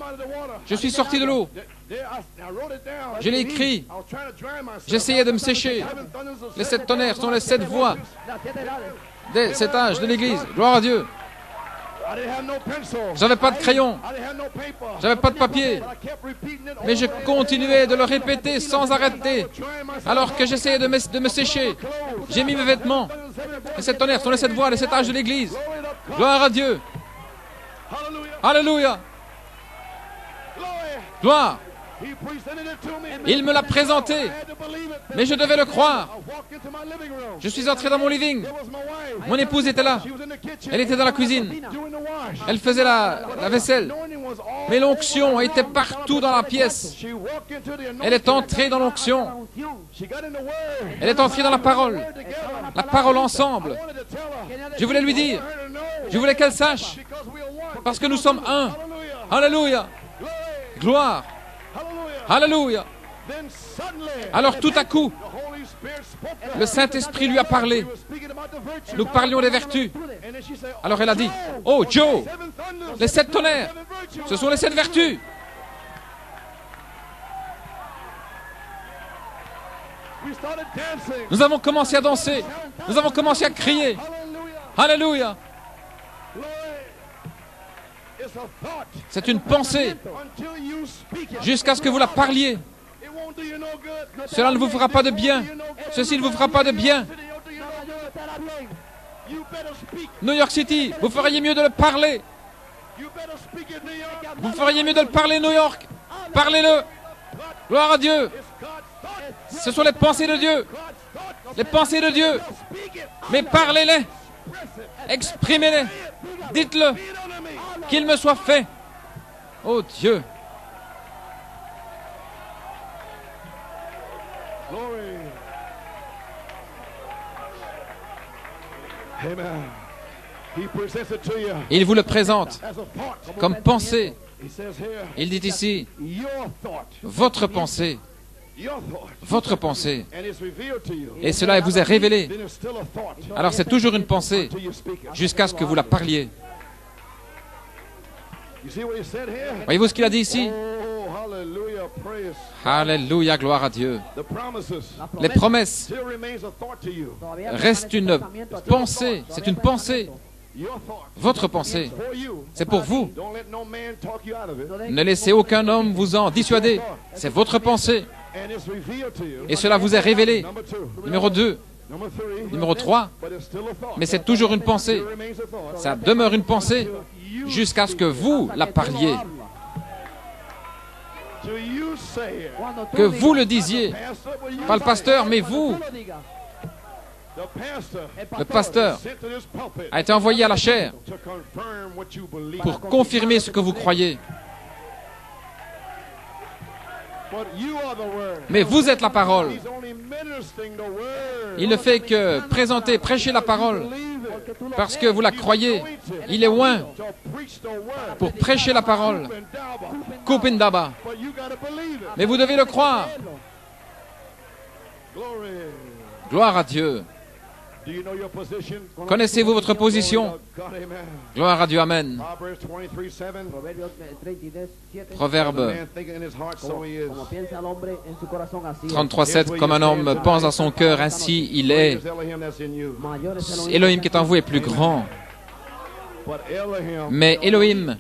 Je suis sorti de l'eau. Je l'ai écrit. J'essayais de me sécher. Les 7 tonnerres sont les 7 voix des 7 âges de l'Église. Gloire à Dieu. J'avais pas de crayon, j'avais pas de papier, mais je continuais de le répéter sans arrêter, alors que j'essayais de me sécher. J'ai mis mes vêtements. Les 7 tonnerres sont les 7 voix, les 7 âges de l'Église. Gloire à Dieu. Alléluia. Gloire. Il me l'a présenté, mais je devais le croire. Je suis entré dans mon living. Mon épouse était là. Elle était dans la cuisine. Elle faisait la vaisselle. Mais l'onction était partout dans la pièce. Elle est entrée dans l'onction. Elle est entrée dans la parole. La parole ensemble. Je voulais lui dire, je voulais qu'elle sache, parce que nous sommes un. Alléluia. Gloire. Alléluia. Alors tout à coup, le Saint-Esprit lui a parlé. Nous parlions des vertus. Alors elle a dit, oh Joe, les 7 tonnerres, ce sont les 7 vertus. Nous avons commencé à danser. Nous avons commencé à crier. Alléluia. C'est une pensée. Jusqu'à ce que vous la parliez. Cela ne vous fera pas de bien. Ceci ne vous fera pas de bien. New York City, vous feriez mieux de le parler. Vous feriez mieux de le parler, New York. Parlez-le. Gloire à Dieu. Ce sont les pensées de Dieu. Les pensées de Dieu. Mais parlez-les. Exprimez-les. Dites-le. Qu'il me soit fait. Oh Dieu. Il vous le présente comme pensée. Il dit ici, votre pensée, votre pensée. Et cela vous est révélé. Alors c'est toujours une pensée jusqu'à ce que vous la parliez. Voyez-vous ce qu'il a dit ici? Alléluia, gloire à Dieu. Les promesses restent une pensée. C'est une pensée. Votre pensée, c'est pour vous. Ne laissez aucun homme vous en dissuader. C'est votre pensée. Et cela vous est révélé. Numéro 2. Numéro 3. Mais c'est toujours une pensée. Ça demeure une pensée jusqu'à ce que vous la parliez. Que vous le disiez. Pas le pasteur, mais vous. Le pasteur a été envoyé à la chair pour confirmer ce que vous croyez. Mais vous êtes la parole. Il ne fait que présenter, prêcher la parole parce que vous la croyez. Il est loin pour prêcher la parole. Kupindaba. Mais vous devez le croire. Gloire à Dieu. Connaissez-vous votre position? Gloire à Dieu, Amen. Proverbe 33:7, comme un homme pense à son cœur, ainsi il est. Elohim qui est en vous est plus grand. Mais Elohim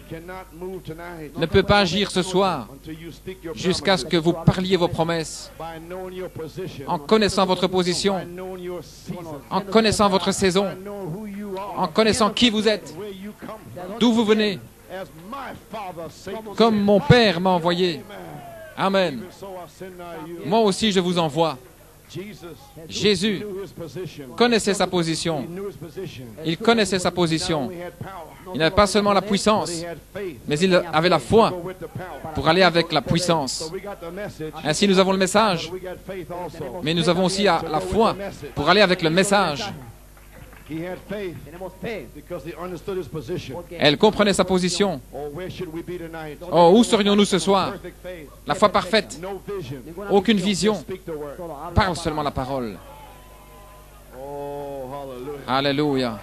ne peut pas agir ce soir jusqu'à ce que vous parliez vos promesses, en connaissant votre position, en connaissant votre saison, en connaissant qui vous êtes, d'où vous venez, comme mon Père m'a envoyé. Amen. Moi aussi je vous envoie. Jésus connaissait sa position. Il connaissait sa position. Il n'avait pas seulement la puissance, mais il avait la foi pour aller avec la puissance. Ainsi, nous avons le message, mais nous avons aussi la foi pour aller avec le message. Elle comprenait sa position. Oh, où serions-nous ce soir? La foi parfaite. Aucune vision. Parle seulement la parole. Alléluia.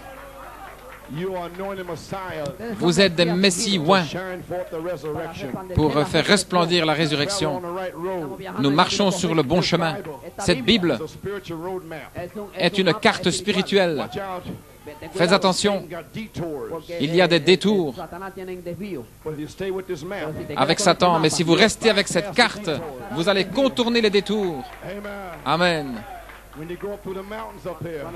Vous êtes des messies oints pour faire resplendir la résurrection. Nous marchons sur le bon chemin. Cette Bible est une carte spirituelle. Faites attention, il y a des détours avec Satan, mais si vous restez avec cette carte, vous allez contourner les détours. Amen.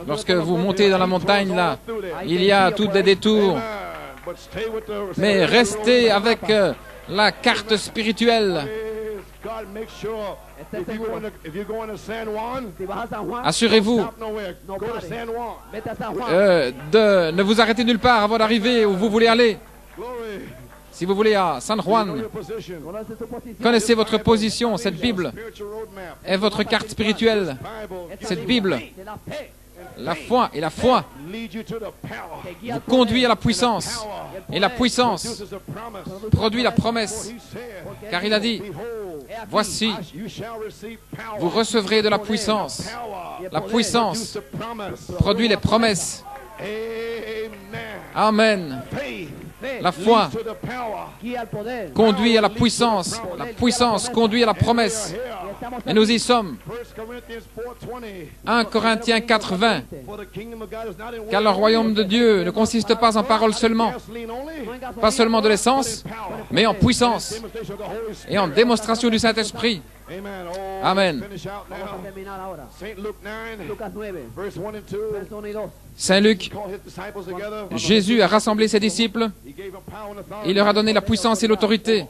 Lorsque vous montez dans la montagne, là, il y a tous des détours. Mais restez avec la carte spirituelle. Assurez-vous de ne vous arrêter nulle part avant d'arriver où vous voulez aller. Si vous voulez à San Juan, connaissez votre position. Cette Bible est votre carte spirituelle. Cette Bible, la foi et la foi vous conduit à la puissance. Et la puissance produit la promesse. Car il a dit, voici, vous recevrez de la puissance. La puissance produit les promesses. Amen. La foi conduit à la puissance. La puissance conduit à la promesse. Et nous y sommes. 1 Corinthiens 4:20. Car le royaume de Dieu ne consiste pas en paroles seulement, pas seulement de l'essence, mais en puissance et en démonstration du Saint-Esprit. Amen. Saint Luc, Jésus a rassemblé ses disciples. Il leur a donné la puissance et l'autorité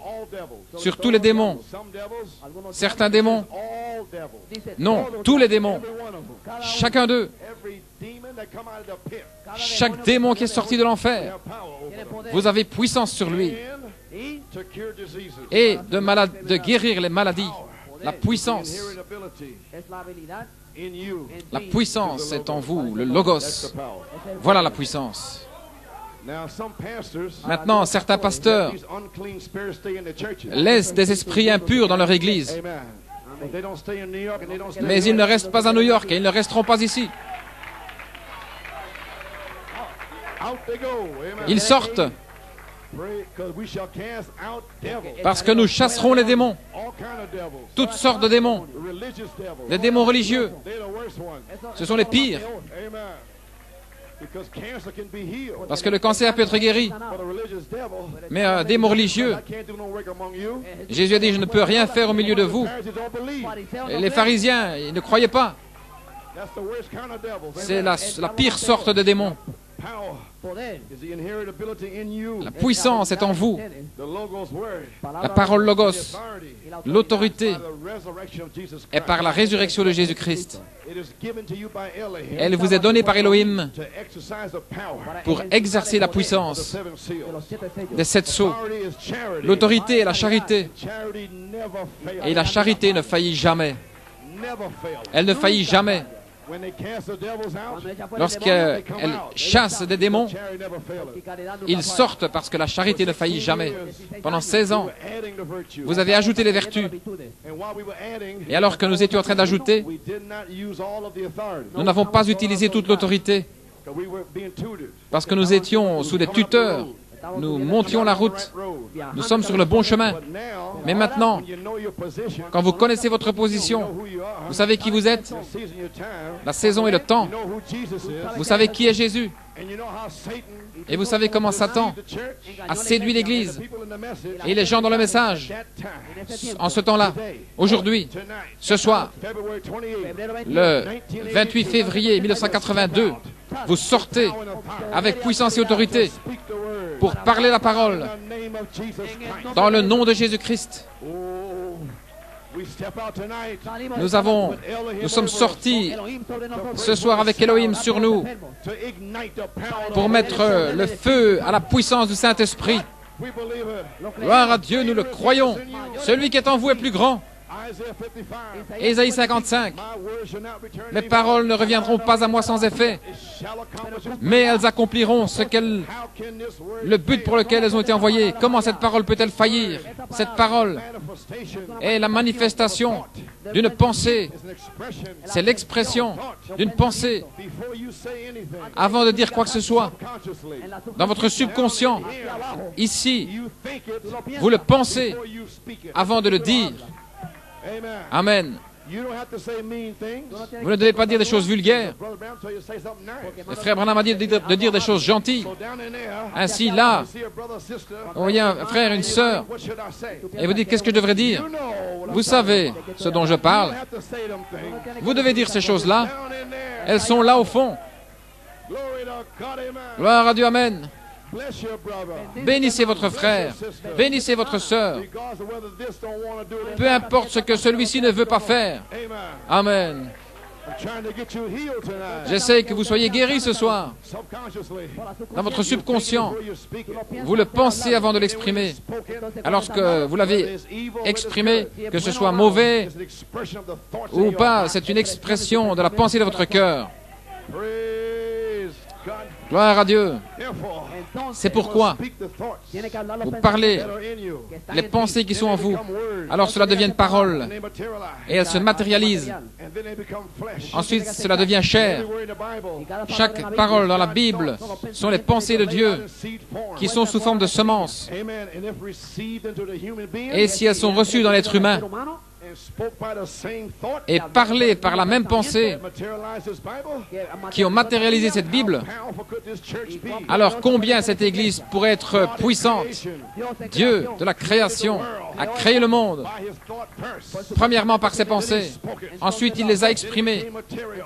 sur tous les démons. Certains démons, non, tous les démons, chacun d'eux. Chaque démon qui est sorti de l'enfer, vous avez puissance sur lui. Et de guérir les maladies. La puissance. La puissance est en vous, le Logos. Voilà la puissance. Maintenant, certains pasteurs laissent des esprits impurs dans leur église. Mais ils ne restent pas à New York et ils ne resteront pas ici. Ils sortent parce que nous chasserons les démons, toutes sortes de démons, les démons religieux. Ce sont les pires. Parce que le cancer peut être guéri. Mais un démon religieux, Jésus a dit, je ne peux rien faire au milieu de vous. Et les pharisiens, ils ne croyaient pas. C'est la pire sorte de démon. La puissance est en vous. La parole Logos, l'autorité est par la résurrection de Jésus-Christ. Elle vous est donnée par Elohim pour exercer la puissance des 7 sceaux. L'autorité est la charité. Et la charité ne faillit jamais. Elle ne faillit jamais. Lorsqu'elle chasse des démons, ils sortent parce que la charité ne faillit jamais. Pendant 16 ans, vous avez ajouté les vertus. Et alors que nous étions en train d'ajouter, nous n'avons pas utilisé toute l'autorité parce que nous étions sous des tuteurs. Nous montions la route. Nous sommes sur le bon chemin. Mais maintenant, quand vous connaissez votre position, vous savez qui vous êtes, la saison et le temps. Vous savez qui est Jésus. Et vous savez comment Satan a séduit l'Église et les gens dans le message. En ce temps-là, aujourd'hui, ce soir, le 28 février 1982, vous sortez avec puissance et autorité pour parler la parole dans le nom de Jésus-Christ. Nous sommes sortis ce soir avec Elohim sur nous pour mettre le feu à la puissance du Saint-Esprit. Gloire à Dieu, nous le croyons. Celui qui est en vous est plus grand. Ésaïe 55. Mes paroles ne reviendront pas à moi sans effet, mais elles accompliront le but pour lequel elles ont été envoyées. Comment cette parole peut-elle faillir? Cette parole est la manifestation d'une pensée. C'est l'expression d'une pensée. Avant de dire quoi que ce soit, dans votre subconscient, ici, vous le pensez avant de le dire. Amen. Vous ne devez pas dire des choses vulgaires. Le frère Branham a dit de dire des choses gentilles. Ainsi, là, vous voyez un frère, une sœur, et vous dites, qu'est-ce que je devrais dire? Vous savez ce dont je parle. Vous devez dire ces choses-là. Elles sont là au fond. Gloire à Dieu, amen. Bénissez votre frère, bénissez votre sœur, peu importe ce que celui-ci ne veut pas faire. Amen. J'essaie que vous soyez guéris ce soir. Dans votre subconscient, vous le pensez avant de l'exprimer. Alors que vous l'avez exprimé, que ce soit mauvais ou pas, c'est une expression de la pensée de votre cœur. Gloire à Dieu. C'est pourquoi vous parlez les pensées qui sont en vous. Alors cela devient une parole et elles se matérialisent. Ensuite, cela devient chair. Chaque parole dans la Bible sont les pensées de Dieu qui sont sous forme de semences. Et si elles sont reçues dans l'être humain et parlées par la même pensée qui ont matérialisé cette Bible, alors combien cette Église pourrait être puissante? Dieu de la création a créé le monde, premièrement par ses pensées, ensuite il les a exprimées,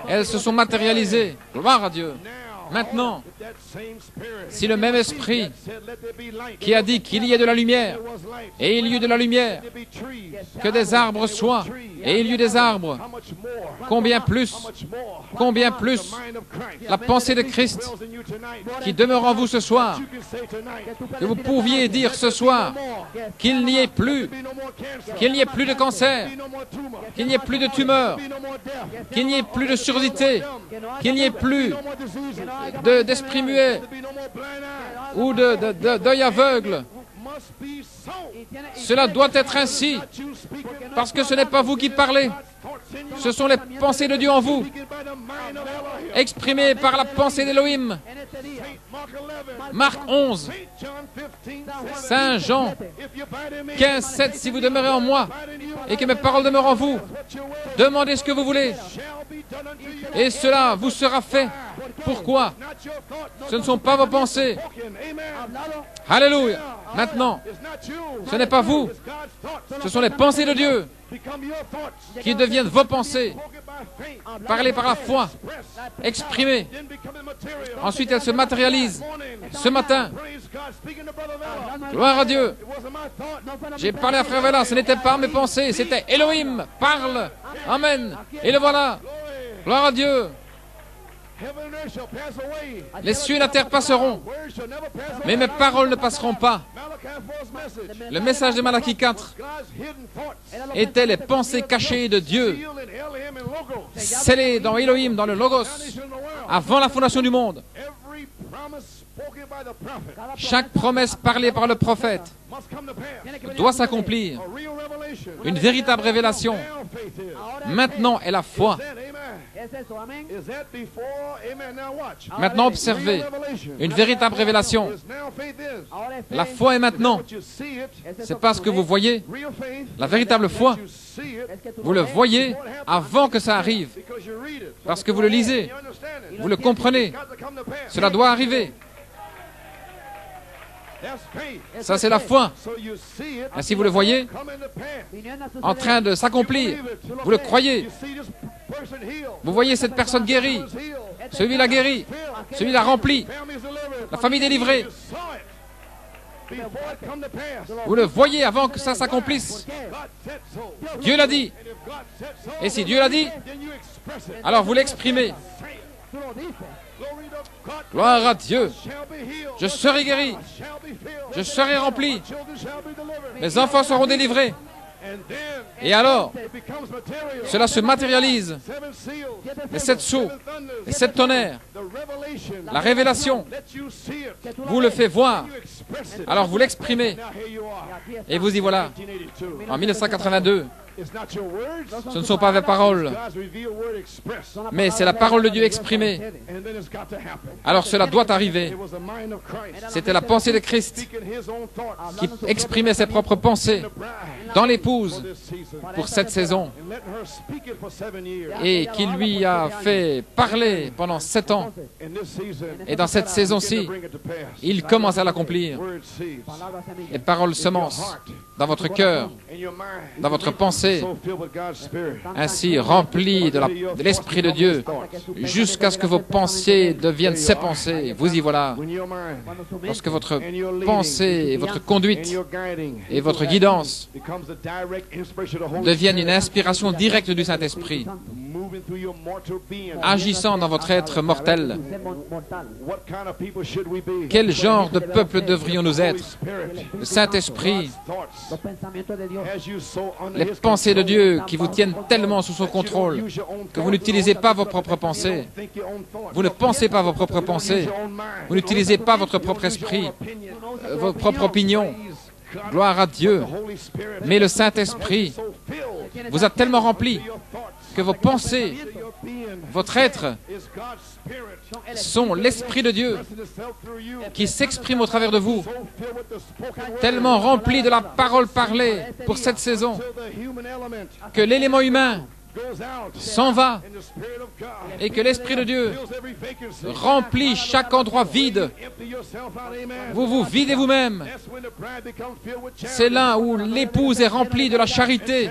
elles se sont matérialisées. Gloire à Dieu. Maintenant, si le même esprit qui a dit qu'il y ait de la lumière, et il y eut de la lumière, que des arbres soient, et il y eut des arbres, combien plus la pensée de Christ qui demeure en vous ce soir, que vous pouviez dire ce soir qu'il n'y ait plus de cancer, qu'il n'y ait plus de tumeur, qu'il n'y ait plus de surdité, qu'il n'y ait plus d'esprit muet ou d'œil aveugle. Cela doit être ainsi, parce que ce n'est pas vous qui parlez, ce sont les pensées de Dieu en vous, exprimées par la pensée d'Élohim. Marc 11, Saint Jean 15, 7, si vous demeurez en moi et que mes paroles demeurent en vous, demandez ce que vous voulez et cela vous sera fait. Pourquoi? Ce ne sont pas vos pensées. Alléluia. Maintenant, ce n'est pas vous, ce sont les pensées de Dieu qui deviennent vos pensées, parlées par la foi, exprimées. Ensuite, elles se matérialisent. Ce matin, gloire à Dieu, j'ai parlé à Frère Vela, ce n'était pas mes pensées, c'était Elohim, parle, Amen, et le voilà. Gloire à Dieu. Les cieux et la terre passeront, mais mes paroles ne passeront pas. Le message de Malachie 4 était les pensées cachées de Dieu, scellées dans Elohim, dans le Logos, avant la fondation du monde. Chaque promesse parlée par le prophète doit s'accomplir. Une véritable révélation maintenant est la foi. Maintenant observez, une véritable révélation. La foi est maintenant. C'est pas ce que vous voyez. La véritable foi, vous le voyez avant que ça arrive. Parce que vous le lisez, vous le comprenez. Cela doit arriver. Ça, c'est la foi. Et si vous le voyez en train de s'accomplir, vous le croyez. Vous voyez cette personne guérie, celui-là guéri, celui-là rempli, la famille délivrée. Vous le voyez avant que ça s'accomplisse. Dieu l'a dit. Et si Dieu l'a dit, alors vous l'exprimez. Gloire à Dieu. Je serai guéri. Je serai rempli. Mes enfants seront délivrés. Et alors, cela se matérialise. Les 7 sceaux, les 7 tonnerres, la révélation, vous le faites voir. Alors vous l'exprimez. Et vous y voilà. En 1982, ce ne sont pas vos paroles, mais c'est la parole de Dieu exprimée. Alors cela doit arriver. C'était la pensée de Christ qui exprimait ses propres pensées dans l'épouse pour cette saison et qui lui a fait parler pendant 7 ans. Et dans cette saison-ci, il commence à l'accomplir. Les paroles semences dans votre cœur, dans votre pensée, pensées, ainsi remplies de l'Esprit de Dieu, jusqu'à ce que vos pensées deviennent ses pensées. Vous y voilà. Lorsque votre pensée, votre conduite et votre guidance deviennent une inspiration directe du Saint-Esprit, agissant dans votre être mortel, quel genre de peuple devrions-nous être? Le Saint-Esprit, les pensées de Dieu qui vous tiennent tellement sous son contrôle que vous n'utilisez pas vos propres pensées. Vous ne pensez pas vos propres pensées. Vous n'utilisez pas votre propre esprit, vos propres opinions. Gloire à Dieu. Mais le Saint-Esprit vous a tellement rempli que vos pensées, votre être, sont l'Esprit de Dieu qui s'exprime au travers de vous, tellement rempli de la parole parlée pour cette saison, que l'élément humain s'en va et que l'Esprit de Dieu remplit chaque endroit vide. Vous vous videz vous-même. C'est là où l'épouse est remplie de la charité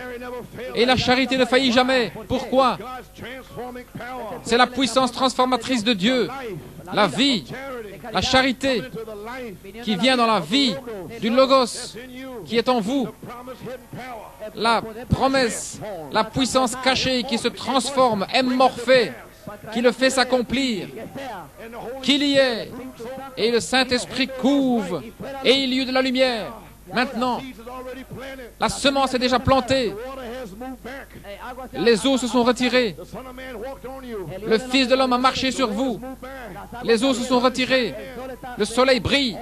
et la charité ne faillit jamais. Pourquoi? C'est la puissance transformatrice de Dieu, la vie, la charité qui vient dans la vie du Logos qui est en vous, la promesse, la puissance cachée qui se transforme, morphée, qui le fait s'accomplir, qu'il y ait, et le Saint-Esprit couvre, et il y eut de la lumière. Maintenant, la semence est déjà plantée, les eaux se sont retirées, le Fils de l'homme a marché sur vous, les eaux se sont retirées, le soleil brille,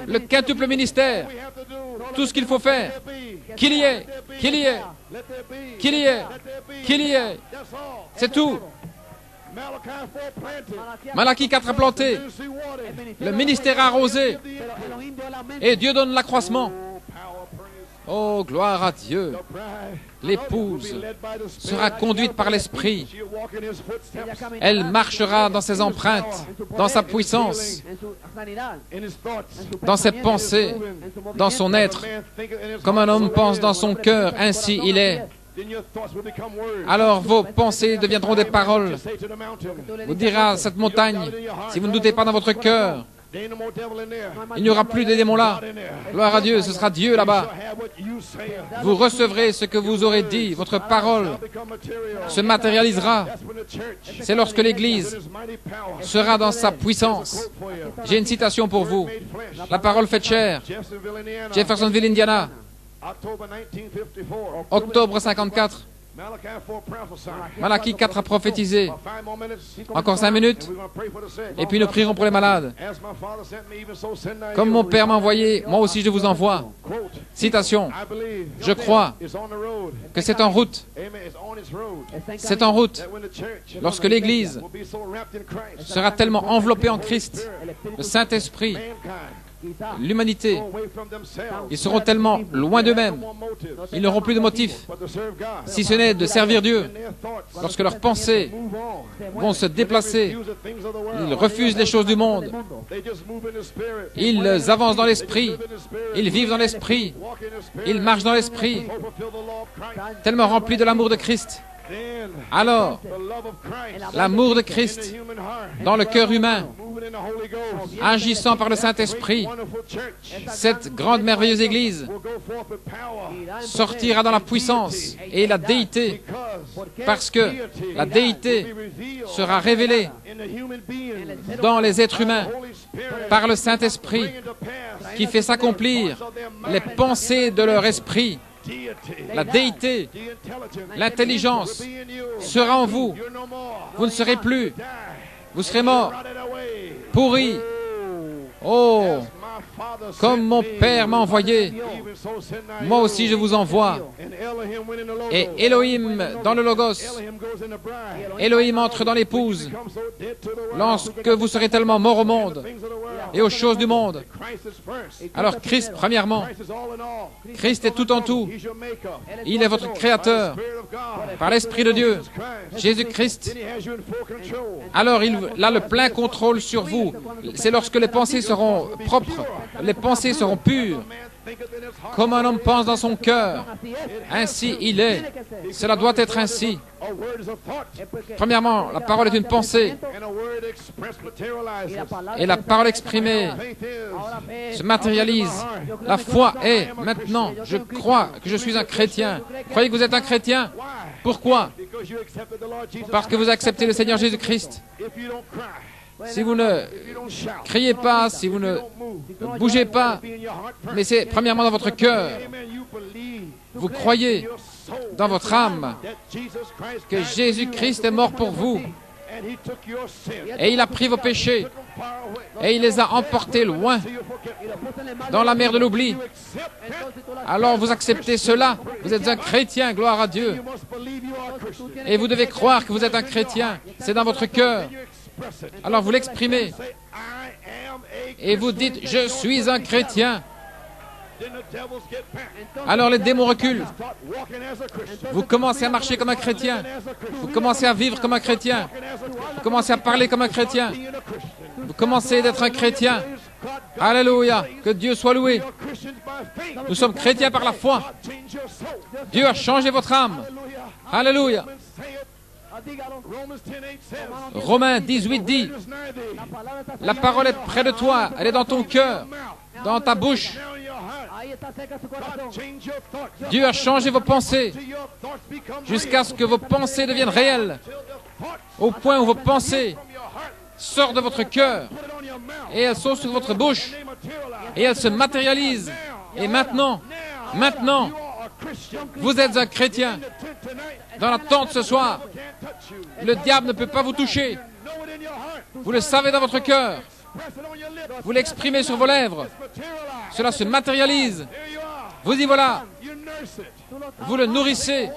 le quintuple ministère, tout ce qu'il faut faire, qu'il y ait, qu'il y ait, qu'il y ait, qu'il y ait, c'est tout. Malachie 4 a planté, le ministère a arrosé, et Dieu donne l'accroissement. Oh, gloire à Dieu. L'épouse sera conduite par l'Esprit. Elle marchera dans ses empreintes, dans sa puissance, dans ses pensées, dans son être. Comme un homme pense dans son cœur, ainsi il est. Alors vos pensées deviendront des paroles. Vous direz à cette montagne, si vous ne doutez pas dans votre cœur, il n'y aura plus de démons là. Gloire à Dieu, ce sera Dieu là-bas. Vous recevrez ce que vous aurez dit, votre parole se matérialisera. C'est lorsque l'Église sera dans sa puissance. J'ai une citation pour vous. La parole faite chair. Jeffersonville, Indiana. Octobre 54. Malachie 4 a prophétisé. Encore 5 minutes. Et puis nous prierons pour les malades. Comme mon Père m'a envoyé, moi aussi je vous envoie. Citation. Je crois que c'est en route. C'est en route. Lorsque l'Église sera tellement enveloppée en Christ, le Saint-Esprit, l'humanité, ils seront tellement loin d'eux-mêmes, ils n'auront plus de motif, si ce n'est de servir Dieu. Lorsque leurs pensées vont se déplacer, ils refusent les choses du monde, ils avancent dans l'esprit, ils vivent dans l'esprit, ils marchent dans l'esprit, tellement remplis de l'amour de Christ. Alors, l'amour de Christ dans le cœur humain, agissant par le Saint-Esprit, cette grande merveilleuse Église sortira dans la puissance et la déité, parce que la déité sera révélée dans les êtres humains par le Saint-Esprit qui fait s'accomplir les pensées de leur esprit. La déité, l'intelligence sera en vous. Vous ne serez plus. Vous serez morts, pourris. Oh, comme mon Père m'a envoyé, moi aussi je vous envoie. Et Elohim dans le Logos, Elohim entre dans l'épouse. Lorsque vous serez tellement morts au monde et aux choses du monde, alors Christ premièrement, Christ est tout en tout. Il est votre Créateur par l'Esprit de Dieu, Jésus-Christ. Alors il a le plein contrôle sur vous. C'est lorsque les pensées seront propres, les pensées seront pures, Comme un homme pense dans son cœur, ainsi il est. Cela doit être ainsi. Premièrement, la parole est une pensée. Et la parole exprimée se matérialise. La foi est maintenant. Je crois que je suis un chrétien. Croyez que vous êtes un chrétien? Pourquoi? Parce que vous acceptez le Seigneur Jésus-Christ. Si vous ne criez pas, si vous ne bougez pas, mais c'est premièrement dans votre cœur. Vous croyez dans votre âme que Jésus-Christ est mort pour vous. Et il a pris vos péchés. Et il les a emportés loin dans la mer de l'oubli. Alors vous acceptez cela. Vous êtes un chrétien, gloire à Dieu. Et vous devez croire que vous êtes un chrétien. C'est dans votre cœur. Alors vous l'exprimez. Et vous dites, je suis un chrétien. Alors les démons reculent. Vous commencez à marcher comme un chrétien. Vous commencez à vivre comme un chrétien. Vous commencez à parler comme un chrétien. Vous commencez d'être un chrétien. Alléluia. Que Dieu soit loué. Nous sommes chrétiens par la foi. Dieu a changé votre âme. Alléluia. Romains 18 dit, la parole est près de toi, elle est dans ton cœur, dans ta bouche. Dieu a changé vos pensées jusqu'à ce que vos pensées deviennent réelles, au point où vos pensées sortent de votre cœur et elles sont sur votre bouche et elles se matérialisent. Et maintenant, vous êtes un chrétien. Dans la tente ce soir, le diable ne peut pas vous toucher. Vous le savez dans votre cœur. Vous l'exprimez sur vos lèvres. Cela se matérialise. Vous y voilà. Vous le nourrissez.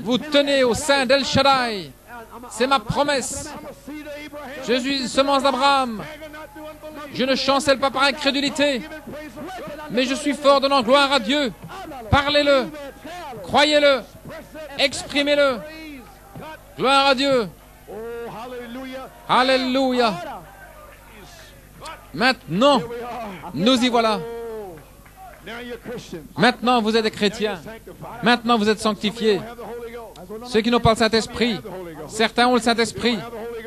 Vous tenez au sein d'El Shaddai. C'est ma promesse. Je suis une semence d'Abraham. Je ne chancelle pas par incrédulité, mais je suis fort donnant gloire à Dieu. Parlez-le, croyez-le, exprimez-le. Gloire à Dieu. Alléluia. Maintenant, nous y voilà. Maintenant, vous êtes des chrétiens. Maintenant, vous êtes sanctifiés. Ceux qui n'ont pas le Saint-Esprit, certains ont le Saint-Esprit.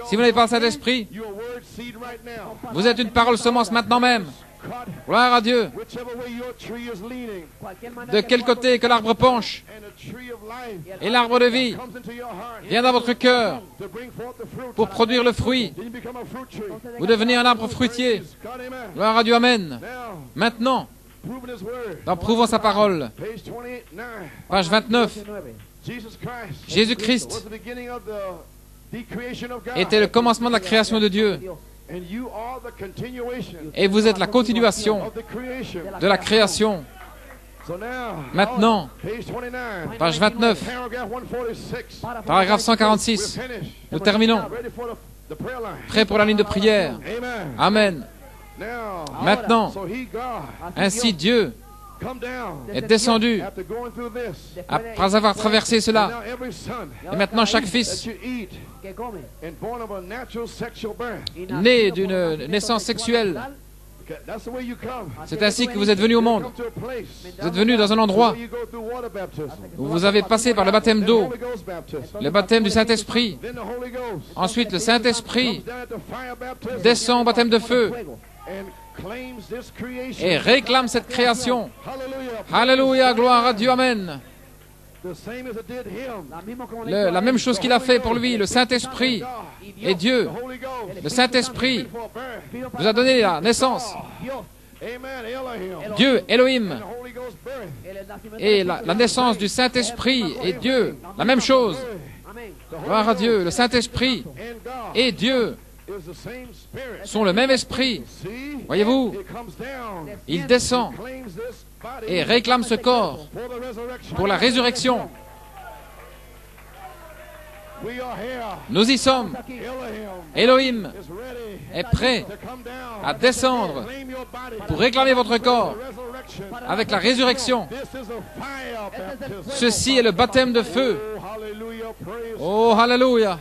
Si vous n'avez pas le Saint-Esprit, vous êtes une parole semence maintenant même. Gloire à Dieu. De quel côté que l'arbre penche et l'arbre de vie vient dans votre cœur pour produire le fruit. Vous devenez un arbre fruitier. Gloire à Dieu, amen. Maintenant, en prouvant sa parole, page 29, Jésus-Christ était le commencement de la création de Dieu. Et vous êtes la continuation de la création. Maintenant, page 29, paragraphe 146, nous terminons. Prêt pour la ligne de prière. Amen. Maintenant, ainsi Dieu est descendu après avoir traversé cela. Et maintenant, chaque fils né d'une naissance sexuelle, c'est ainsi que vous êtes venus au monde. Vous êtes venus dans un endroit où vous avez passé par le baptême d'eau, le baptême du Saint-Esprit. Ensuite, le Saint-Esprit descend au baptême de feu et réclame cette création. Alléluia, gloire à Dieu, amen. La même chose qu'il a fait pour lui, le Saint-Esprit et Dieu. Le Saint-Esprit vous a donné la naissance. Dieu, Elohim, et la naissance du Saint-Esprit et Dieu, la même chose. Gloire à Dieu, le Saint-Esprit et Dieu sont le même esprit. Voyez-vous, il descend et réclame ce corps pour la résurrection. Nous y sommes. Elohim est prêt à descendre pour réclamer votre corps avec la résurrection. Ceci est le baptême de feu. Oh, hallelujah.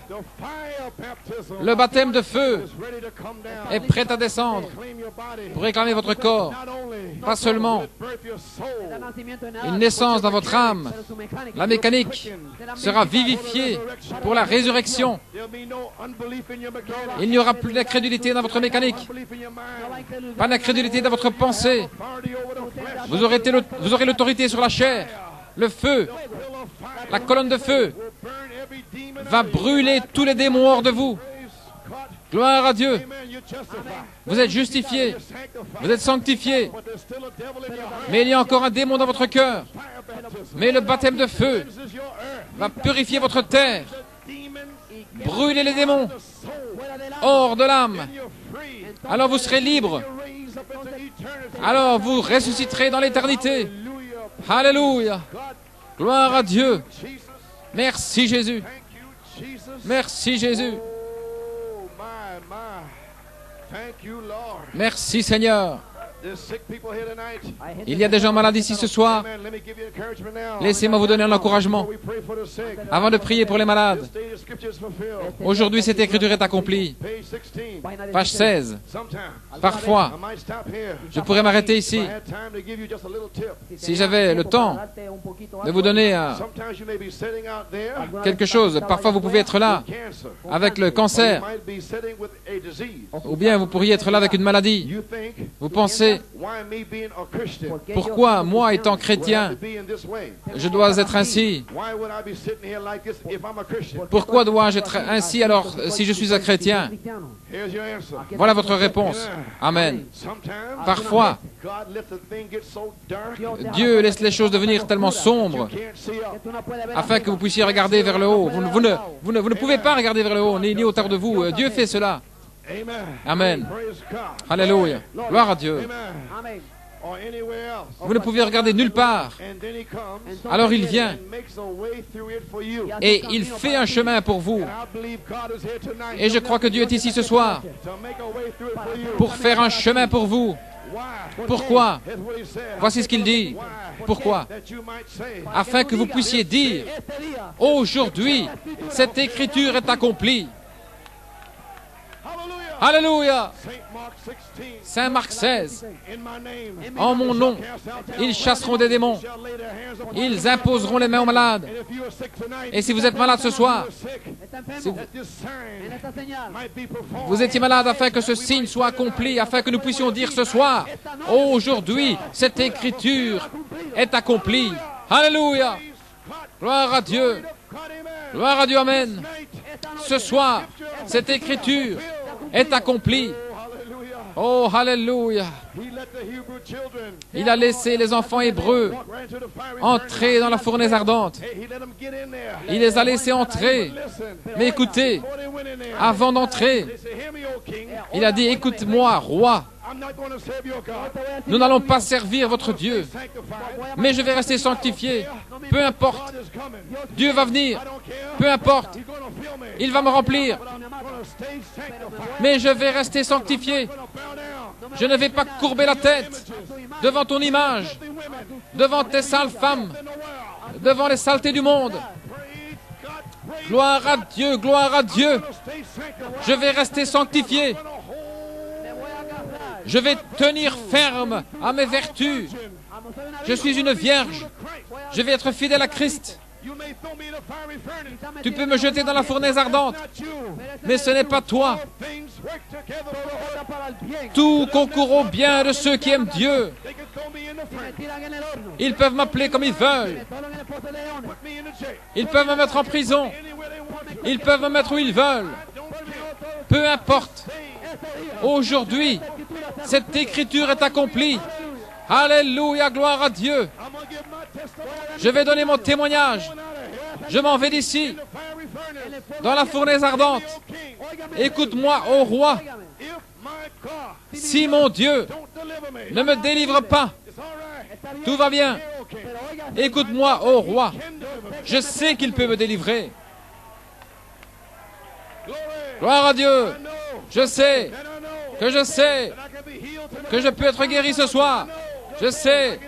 Le baptême de feu est prêt à descendre pour réclamer votre corps. Pas seulement une naissance dans votre âme. La mécanique sera vivifiée pour la résurrection. Il n'y aura plus d'incrédulité dans votre mécanique. Pas d'incrédulité dans votre pensée. Vous aurez l'autorité sur la chair. Le feu, la colonne de feu, va brûler tous les démons hors de vous. Gloire à Dieu. Vous êtes justifiés. Vous êtes sanctifiés. Mais il y a encore un démon dans votre cœur. Mais le baptême de feu va purifier votre terre. Brûler les démons hors de l'âme. Alors vous serez libre. Alors vous ressusciterez dans l'éternité. Alléluia. Gloire à Dieu. Merci Jésus. Merci Jésus. Merci Seigneur. Il y a des gens malades ici ce soir. Laissez-moi vous donner un encouragement avant de prier pour les malades. Aujourd'hui, cette écriture est accomplie. Page 16. Parfois, je pourrais m'arrêter ici si j'avais le temps de vous donner quelque chose. Parfois, vous pouvez être là avec le cancer, ou bien vous pourriez être là avec une maladie. Vous pensez, pourquoi moi, étant chrétien, je dois être ainsi? Pourquoi dois-je être ainsi alors si je suis un chrétien? Voilà votre réponse. Amen. Parfois, Dieu laisse les choses devenir tellement sombres afin que vous puissiez regarder vers le haut. Vous ne pouvez pas regarder vers le haut, ni autour de vous. Dieu fait cela. Amen. Alléluia. Gloire à Dieu. Vous ne pouvez regarder nulle part. Alors il vient et il fait un chemin pour vous. Et je crois que Dieu est ici ce soir pour faire un chemin pour vous. Pourquoi? Voici ce qu'il dit. Pourquoi? Afin que vous puissiez dire, aujourd'hui, cette écriture est accomplie. Alléluia. Saint Marc 16. En mon nom, ils chasseront des démons. Ils imposeront les mains aux malades. Et si vous êtes malade ce soir, si vous étiez malade afin que ce signe soit accompli, afin que nous puissions dire ce soir, aujourd'hui, cette écriture est accomplie. Alléluia. Gloire à Dieu. Gloire à Dieu. Amen. Ce soir, cette écriture est accomplie. Oh, alléluia. Il a laissé les enfants hébreux entrer dans la fournaise ardente. Il les a laissés entrer. Mais écoutez, avant d'entrer, il a dit, écoute-moi, roi. Nous n'allons pas servir votre Dieu, mais je vais rester sanctifié. Peu importe. Dieu va venir. Peu importe. Il va me remplir. Mais je vais rester sanctifié. Je ne vais pas courber la tête devant ton image, devant tes sales femmes, devant les saletés du monde. Gloire à Dieu, gloire à Dieu. Je vais rester sanctifié. Je vais tenir ferme à mes vertus. Je suis une vierge. Je vais être fidèle à Christ. Tu peux me jeter dans la fournaise ardente, mais ce n'est pas toi. Tout concourt au bien de ceux qui aiment Dieu. Ils peuvent m'appeler comme ils veulent. Ils peuvent me mettre en prison. Ils peuvent me mettre où ils veulent. Peu importe. Aujourd'hui, cette écriture est accomplie. Alléluia, gloire à Dieu. Je vais donner mon témoignage. Je m'en vais d'ici, dans la fournaise ardente. Écoute-moi, ô roi. Si mon Dieu ne me délivre pas, tout va bien. Écoute-moi, ô roi. Je sais qu'il peut me délivrer. Gloire à Dieu. Je sais que je peux être guéri ce soir. Je sais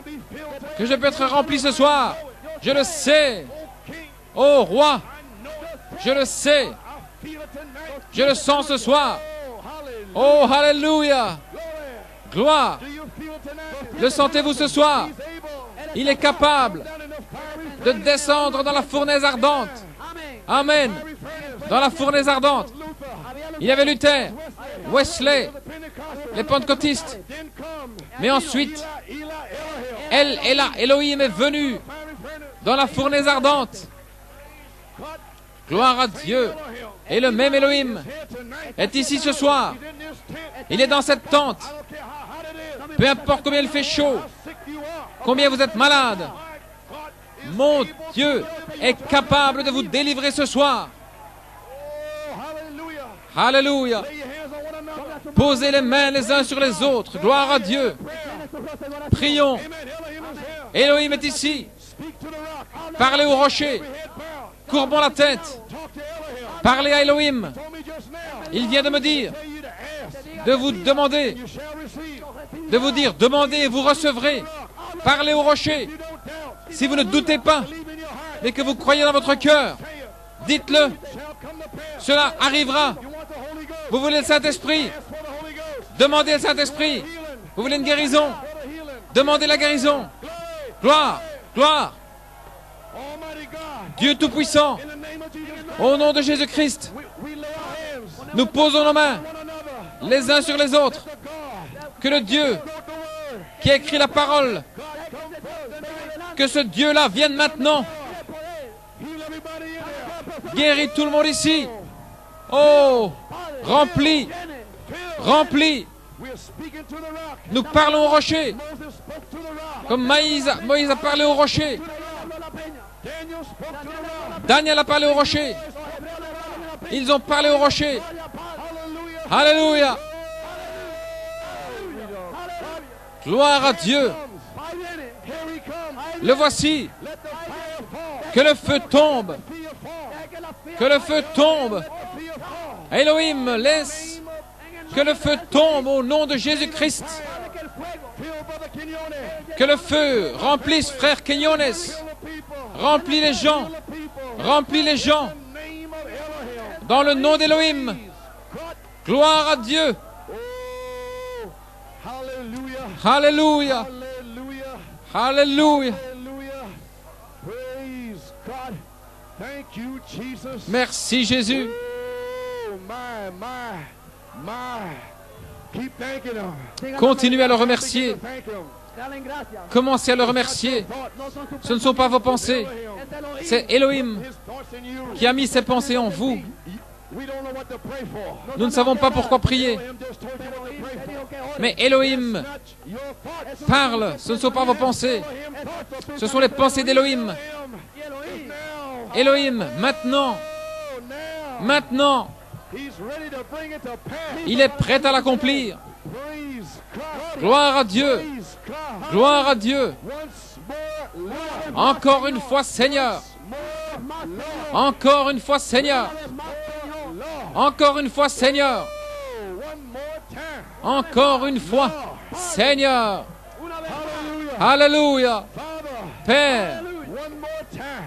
que je peux être rempli ce soir. Je le sais. Ô roi, je le sais. Je le sens ce soir. Oh, alléluia. Gloire. Le sentez-vous ce soir? Il est capable de descendre dans la fournaise ardente. Amen. Dans la fournaise ardente. Il y avait Luther, Wesley, les pentecôtistes. Mais ensuite, Elohim est venu dans la fournaise ardente. Gloire à Dieu. Et le même Elohim est ici ce soir. Il est dans cette tente. Peu importe combien il fait chaud, combien vous êtes malade, mon Dieu est capable de vous délivrer ce soir. Alléluia. Posez les mains les uns sur les autres. Gloire à Dieu. Prions. Elohim est ici. Parlez au rocher. Courbons la tête. Parlez à Elohim. Il vient de me dire de vous demander, de vous dire, demandez et vous recevrez. Parlez au rocher. Si vous ne doutez pas, mais que vous croyez dans votre cœur, dites-le. Cela arrivera. Vous voulez le Saint-Esprit? Demandez le Saint-Esprit. Vous voulez une guérison? Demandez la guérison. Gloire, gloire. Dieu Tout-Puissant, au nom de Jésus-Christ, nous posons nos mains les uns sur les autres. Que le Dieu qui a écrit la parole, que ce Dieu-là vienne maintenant. Guéris tout le monde ici. Oh, remplis, remplis. Nous parlons au rocher, comme Moïse a parlé au rocher. Daniel a parlé au rocher. Ils ont parlé au rocher. Alléluia. Gloire à Dieu. Le voici. Que le feu tombe. Que le feu tombe. Elohim, laisse que le feu tombe au nom de Jésus-Christ. Que le feu remplisse frère Quinones. Remplis les gens. Remplis les gens. Dans le nom d'Elohim. Gloire à Dieu. Alléluia. Alléluia. Merci Jésus. Continuez à le remercier. Commencez à le remercier. Ce ne sont pas vos pensées. C'est Elohim qui a mis ses pensées en vous. Nous ne savons pas pourquoi prier. Mais Elohim parle. Ce ne sont pas vos pensées. Ce sont les pensées d'Elohim. Elohim, maintenant. Maintenant. Il est prêt à l'accomplir. Gloire à Dieu. Gloire à Dieu. Encore une fois, Seigneur. Encore une fois, Seigneur. Encore une fois, Seigneur. Encore une fois, Seigneur. Alléluia. Père,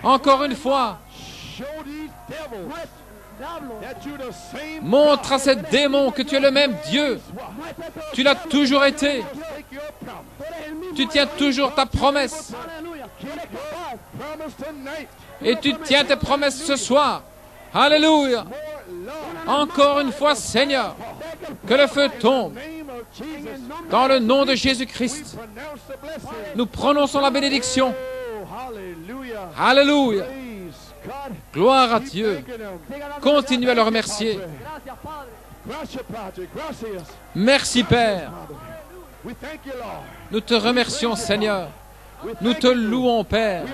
encore une fois, montre à ces démons que tu es le même Dieu. Tu l'as toujours été. Tu tiens toujours ta promesse. Et tu tiens tes promesses ce soir. Alléluia. Encore une fois, Seigneur, que le feu tombe. Dans le nom de Jésus-Christ, nous prononçons la bénédiction. Alléluia. Gloire à Dieu. Continuez à le remercier. Merci, Père. Nous te remercions, Seigneur. Nous te louons, Père.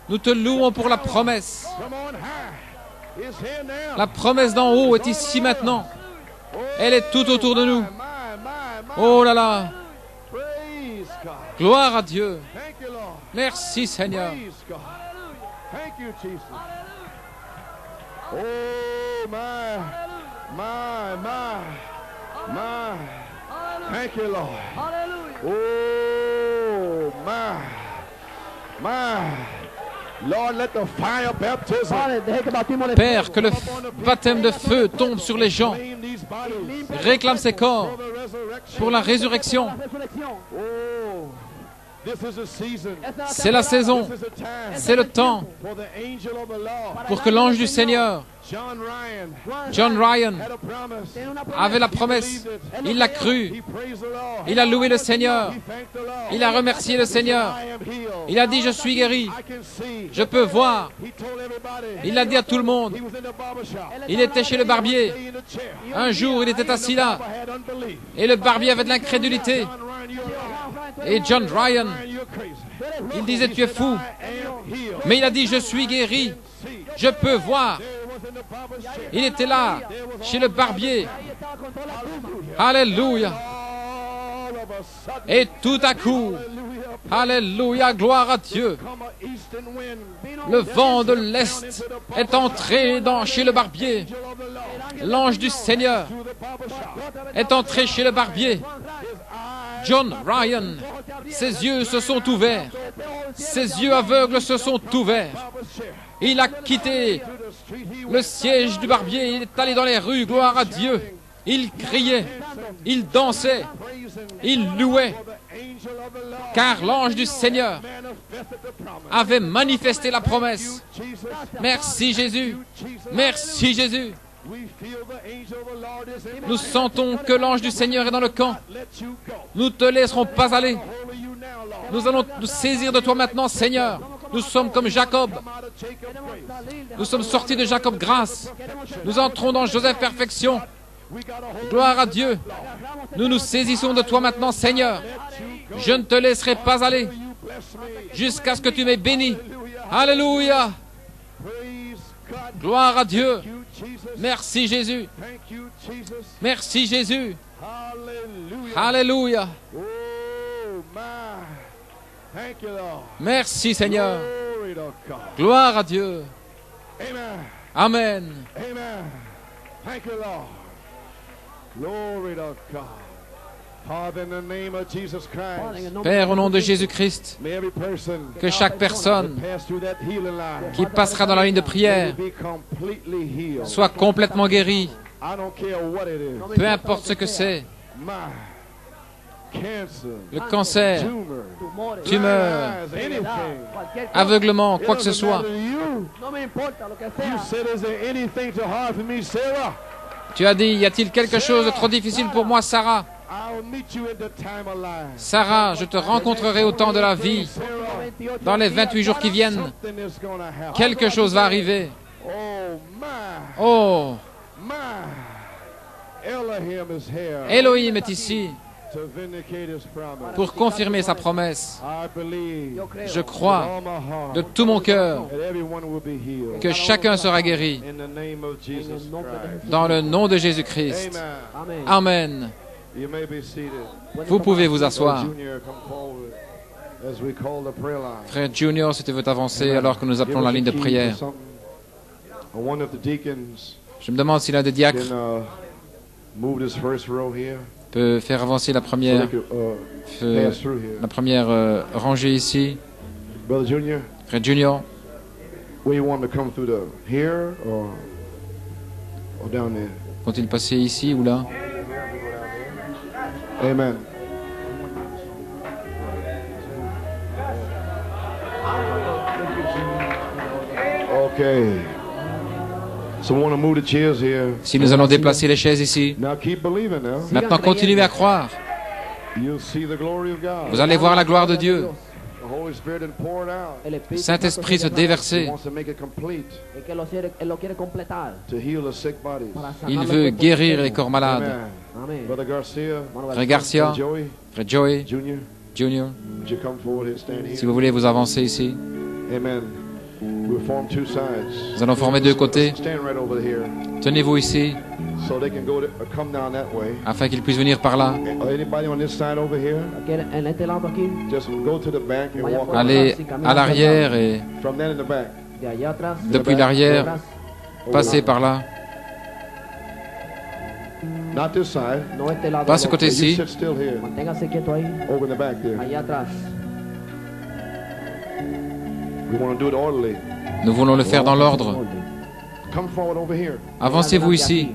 Nous te louons pour la promesse. La promesse d'en haut est ici maintenant. Elle est tout autour de nous. Oh là là. Gloire à Dieu. Merci, Seigneur. Oh, my. Thank you, Lord. Oh, my. Lord, let the fire baptism Père, que le baptême de feu tombe sur les gens. Réclame ces corps pour la résurrection. C'est la saison, c'est le temps pour que l'ange du Seigneur, John Ryan, avait la promesse. Il l'a cru. Il a loué le Seigneur. Il a remercié le Seigneur. Il a dit, je suis guéri. Je peux voir. Il l'a dit à tout le monde. Il était chez le barbier. Un jour, il était assis là. Et le barbier avait de l'incrédulité. Et John Ryan, il disait, tu es fou. Mais il a dit, je suis guéri. Je peux voir. Il était là, chez le barbier. Alléluia. Et tout à coup, alléluia, gloire à Dieu. Le vent de l'Est est entré chez le barbier. L'ange du Seigneur est entré chez le barbier. John Ryan, ses yeux se sont ouverts. Ses yeux aveugles se sont ouverts. Il a quitté le siège du barbier. Il est allé dans les rues, gloire à Dieu. Il criait, il dansait, il louait, car l'ange du Seigneur avait manifesté la promesse. Merci Jésus, merci Jésus. Nous sentons que l'ange du Seigneur est dans le camp. Nous ne te laisserons pas aller. Nous allons nous saisir de toi maintenant, Seigneur. Nous sommes comme Jacob. Nous sommes sortis de Jacob grâce. Nous entrons dans Joseph perfection. Gloire à Dieu. Nous nous saisissons de toi maintenant, Seigneur. Je ne te laisserai pas aller jusqu'à ce que tu m'aies béni. Alléluia. Gloire à Dieu. Merci Jésus. Merci Jésus. Alléluia. Merci Seigneur. Gloire à Dieu. Amen. Père, au nom de Jésus-Christ, que chaque personne qui passera dans la ligne de prière soit complètement guérie, peu importe ce que c'est, le cancer, tumeur, aveuglement, quoi que ce soit. Tu as dit, y a-t-il quelque chose de trop difficile pour moi, Sarah? Sarah, je te rencontrerai au temps de la vie. Dans les 28 jours qui viennent, quelque chose va arriver. Oh, Elohim est ici pour confirmer sa promesse. Je crois de tout mon cœur que chacun sera guéri dans le nom de Jésus-Christ. Amen. Vous pouvez vous asseoir. Frère Junior, si tu veux t'avancer alors que nous appelons la ligne de prière. Je me demande si l'un des diacres peut faire avancer la première rangée ici. Frère Junior, faut-il passer ici ou là? Amen. Okay. So we want to move the chairs here. Si nous allons déplacer les chaises ici, Now keep believing now. maintenant continuez à croire. You'll see the glory of God. Vous allez voir la gloire de Dieu. The Holy Spirit and pour it out. Le Saint-Esprit se He déverser. wants to make it complete to heal the sick bodies. Il veut guérir les corps malades. Amen. Brother Garcia, Frère Garcia, Brother Joey, Frère Joey, Junior, Junior, would you come forward and stand si here? vous voulez vous avancer ici. Amen. We'll form two sides. Nous allons former deux côtés. Stand right over here Tenez-vous ici so they can come down that way. afin qu'ils puissent venir par là. Anybody on this side over here? Just go to the back and walk Allez à l'arrière et from that in the back. depuis l'arrière, Passez par là. Not this side. No este lado. Pas ce al otro. côté-ci. You sit still here. Manténgase quieto ahí, Over in the back there. allá atrás. We want to do it orderly. Nous voulons le faire dans l'ordre. Come forward over here. Avancez-vous ici.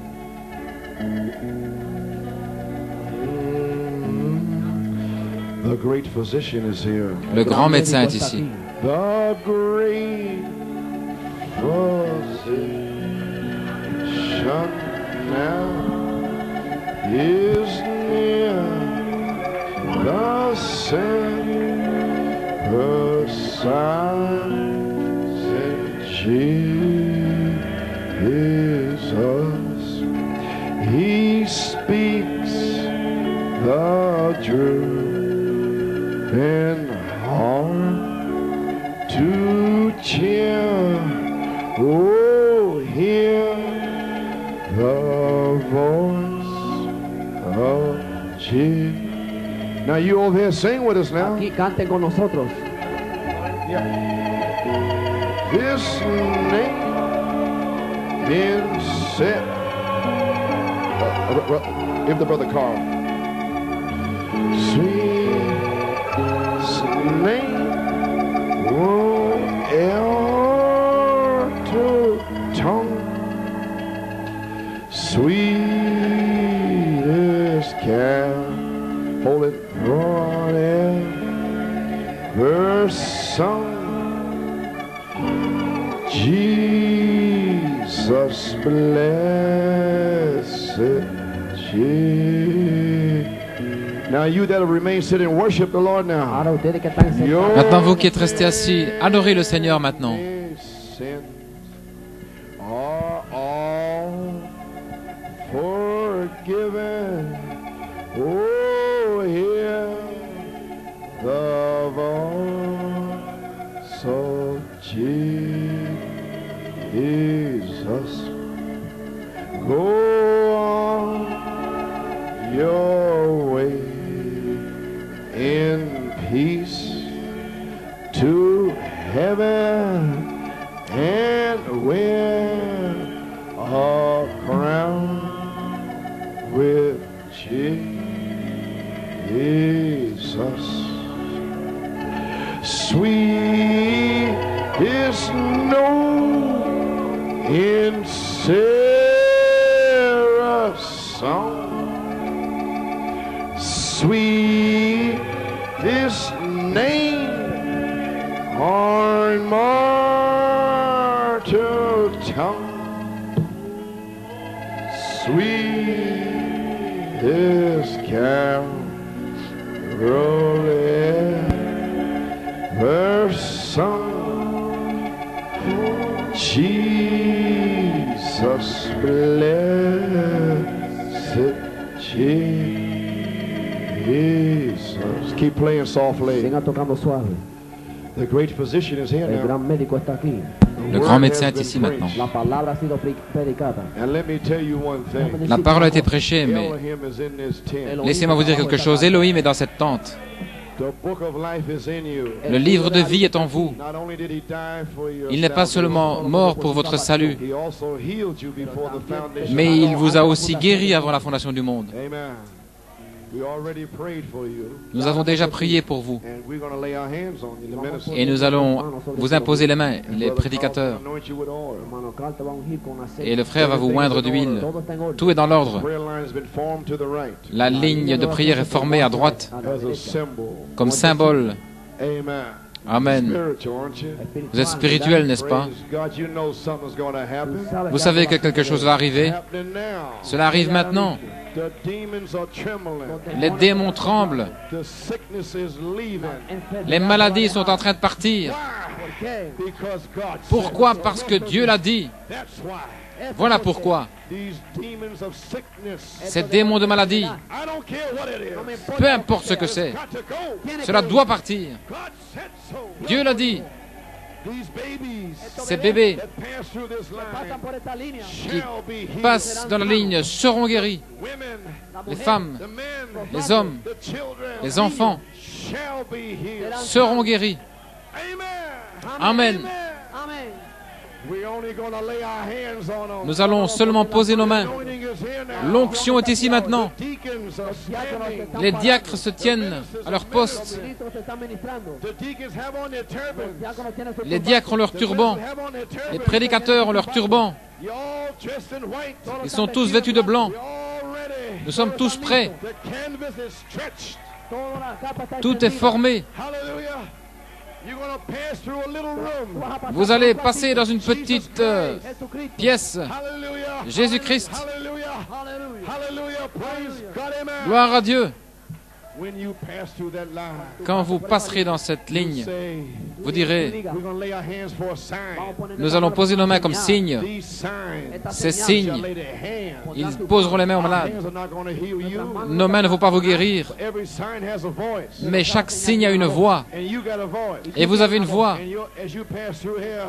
The great physician is here. Le grand médecin est ici. The great physician now is near. The sympathizing Jesus. He speaks the truth and heart to cheer. Oh, hear the voice of Jesus. Now you over here sing with us now. Aquí canten con nosotros. This name is set. Give the brother Carl. Sweet name, oh, to tongue, sweetest care, hold it, forever sung. Jesus blessed Jesus. Now you that'll remain sitting and worship the Lord now. Ahora ustedes que están sentados. Maintenant, vous qui êtes restés assis, adorez le Seigneur maintenant. Sins are all forgiven. Oh, hear the voice of Jesus. Go on your way in peace to heaven and wear a crown with Jesus. Sweet is no in Sarah's song. Sweet this name on mortal tongue. Sweet this carol ever sung. Jesus blessed Jesus. Keep playing softly. Sigan tocando suave. The great physician is here El now. gran médico está aquí. Le grand médecin est ici maintenant. La palabra ha sido predicada. And let me tell you one thing. La parole a été prêchée, mais Elohim is in this tent. laissez-moi vous dire quelque chose. Elohim est dans cette tente. The book of life is in you. Le livre de vie est en vous. Not only did he die for your Il n'est pas salvation, seulement mort pour votre salut, he also healed you before the foundation. mais il vous a aussi guéri avant la fondation du monde. Amen. We already prayed for you. Nous avons déjà prié pour vous. And we're going to lay our hands on you, the minister. Et nous allons vous imposer les mains, les prédicateurs. Anoint you with oil. Hermano Carl te va a ungir con aceite. Et le frère va vous oindre d'huile. Todo está en orden. Tout est dans l'ordre. Prayer line has been formed to the right La ligne de prière est formée à droite, A la as a derecha. symbol. comme symbole. Amen. Amen. Spiritual, aren't you? Vous êtes spirituel, n'est-ce pas? Praise God, you know something's going to happen. Vous savez que quelque chose va arriver. Happening now. Cela arrive maintenant. The demons are trembling. Les démons tremblent. The sickness is leaving. Les maladies sont en train de partir. Because God Pourquoi? Parce que Dieu l'a dit. That's why. Voilà pourquoi. These demons of sickness. Ces démons de maladie, I don't care what it is. peu importe ce que c'est, Got to go. cela doit partir. God said so. Dieu l'a dit. These babies Ces bébés that pass through this Pasan line por esta línea. shall be healed. passent dans la ligne seront guéris. Women, Les femmes, the men, les hommes, the children les enfants shall be healed. seront guéris. Amen. Amen. Amén. Nous allons seulement poser nos mains. L'onction est ici maintenant. Les diacres se tiennent à leur poste. Les diacres ont leur turban. Les prédicateurs ont leur turban. Ils sont tous vêtus de blanc. Nous sommes tous prêts. Tout est formé. Vous allez passer dans une petite pièce. Jésus-Christ. Gloire à Dieu. Quand vous passerez dans cette ligne, vous direz, nous allons poser nos mains comme signe. Ces signes, ils poseront les mains aux malades. Nos mains ne vont pas vous guérir, mais chaque signe a une voix. Et vous avez une voix.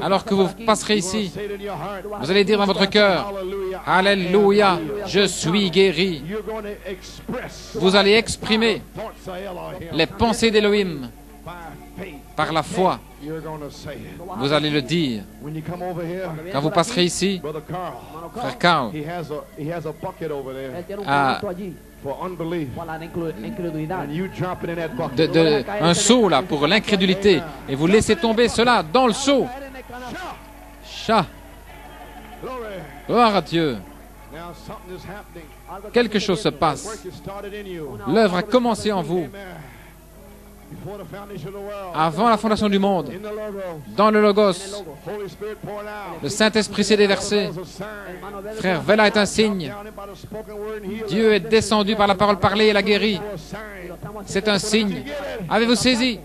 Alors que vous passerez ici, vous allez dire dans votre cœur, Alléluia, je suis guéri. Vous allez exprimer les pensées d'Élohim par la foi. Vous allez le dire. Quand vous passerez ici, frère Carl a un seau là pour l'incrédulité et vous laissez tomber cela dans le seau. Chat. Gloire à Dieu. Quelque chose se passe. L'œuvre a commencé en vous. Avant la fondation du monde, dans le Logos, le Saint-Esprit s'est déversé. Frère Vela est un signe. Dieu est descendu par la parole parlée et l'a guéri. C'est un signe. Avez-vous saisi?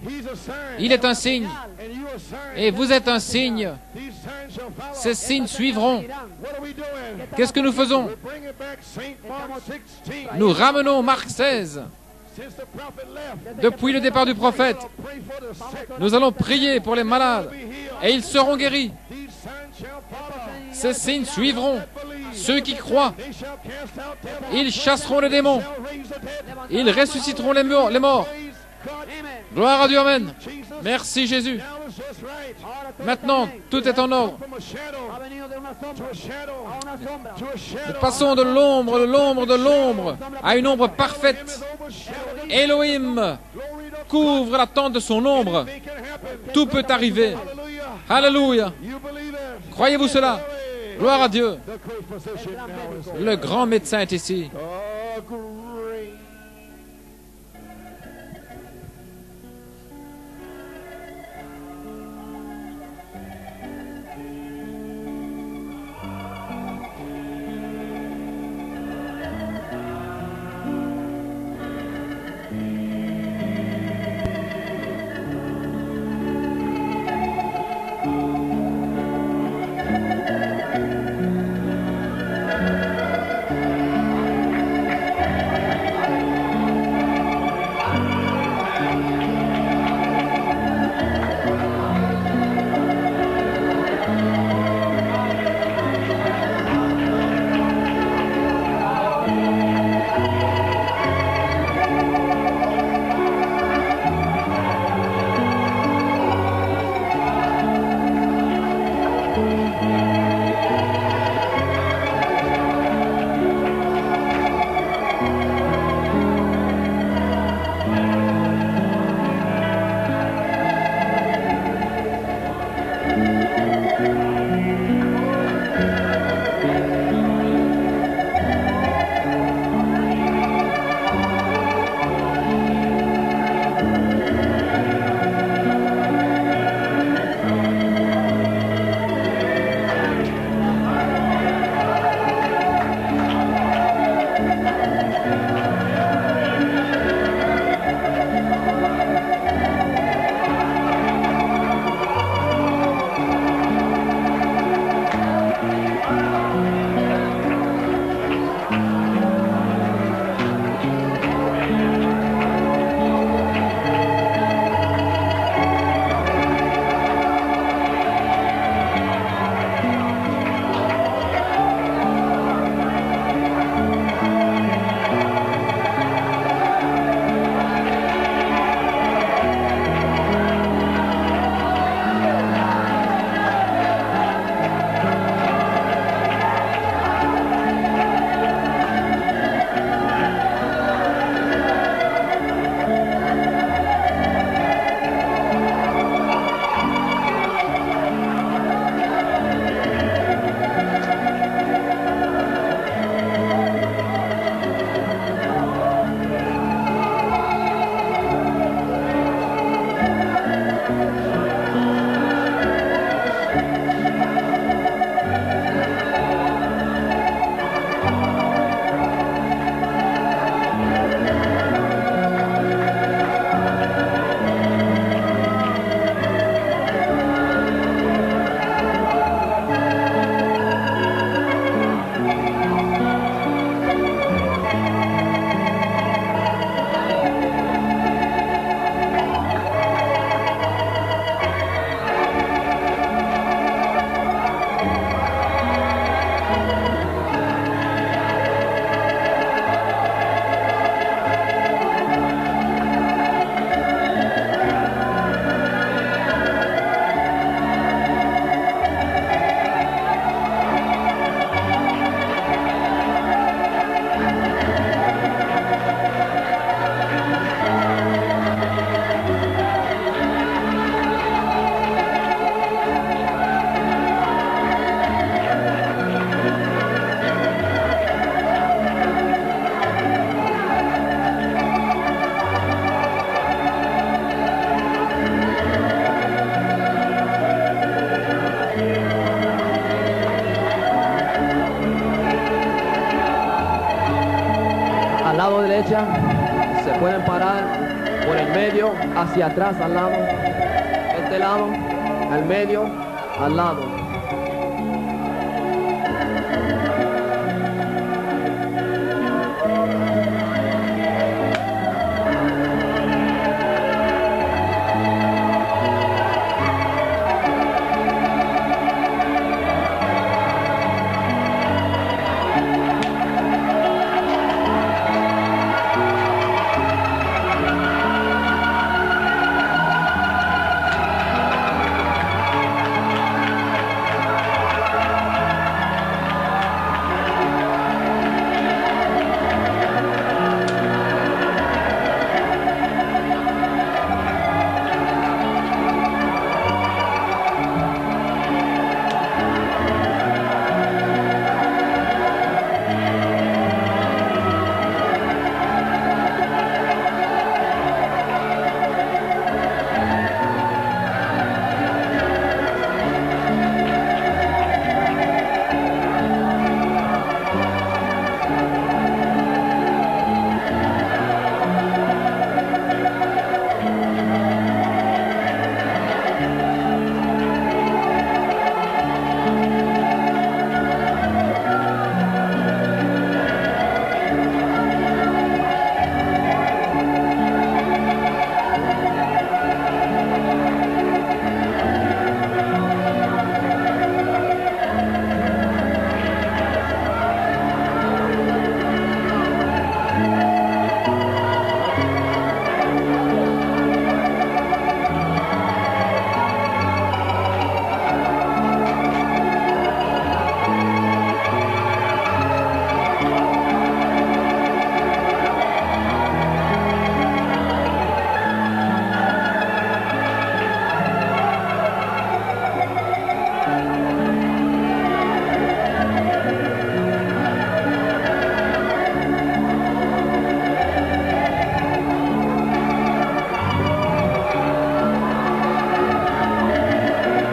Il est un signe. Et vous êtes un signe. Ces signes suivront. Qu'est-ce que nous faisons? Nous ramenons Marc 16. Depuis le départ du prophète, nous allons prier pour les malades et ils seront guéris. Ces signes suivront ceux qui croient. Ils chasseront les démons. Ils ressusciteront les morts. Gloire à Dieu, amen. Merci Jésus. Maintenant, tout est en ordre. Nous passons de l'ombre à une ombre parfaite. Elohim couvre la tente de son ombre. Tout peut arriver. Alléluia. Croyez-vous cela? Gloire à Dieu. Le grand médecin est ici. derecha, se pueden parar por el medio, hacia atrás, al lado, este lado, al medio, al lado.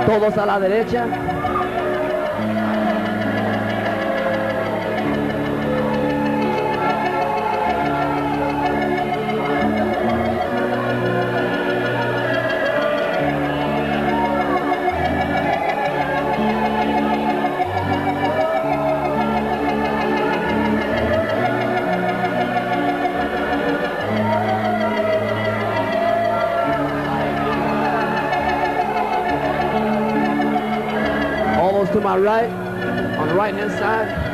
Todos a la derecha. To my right, on the right hand side.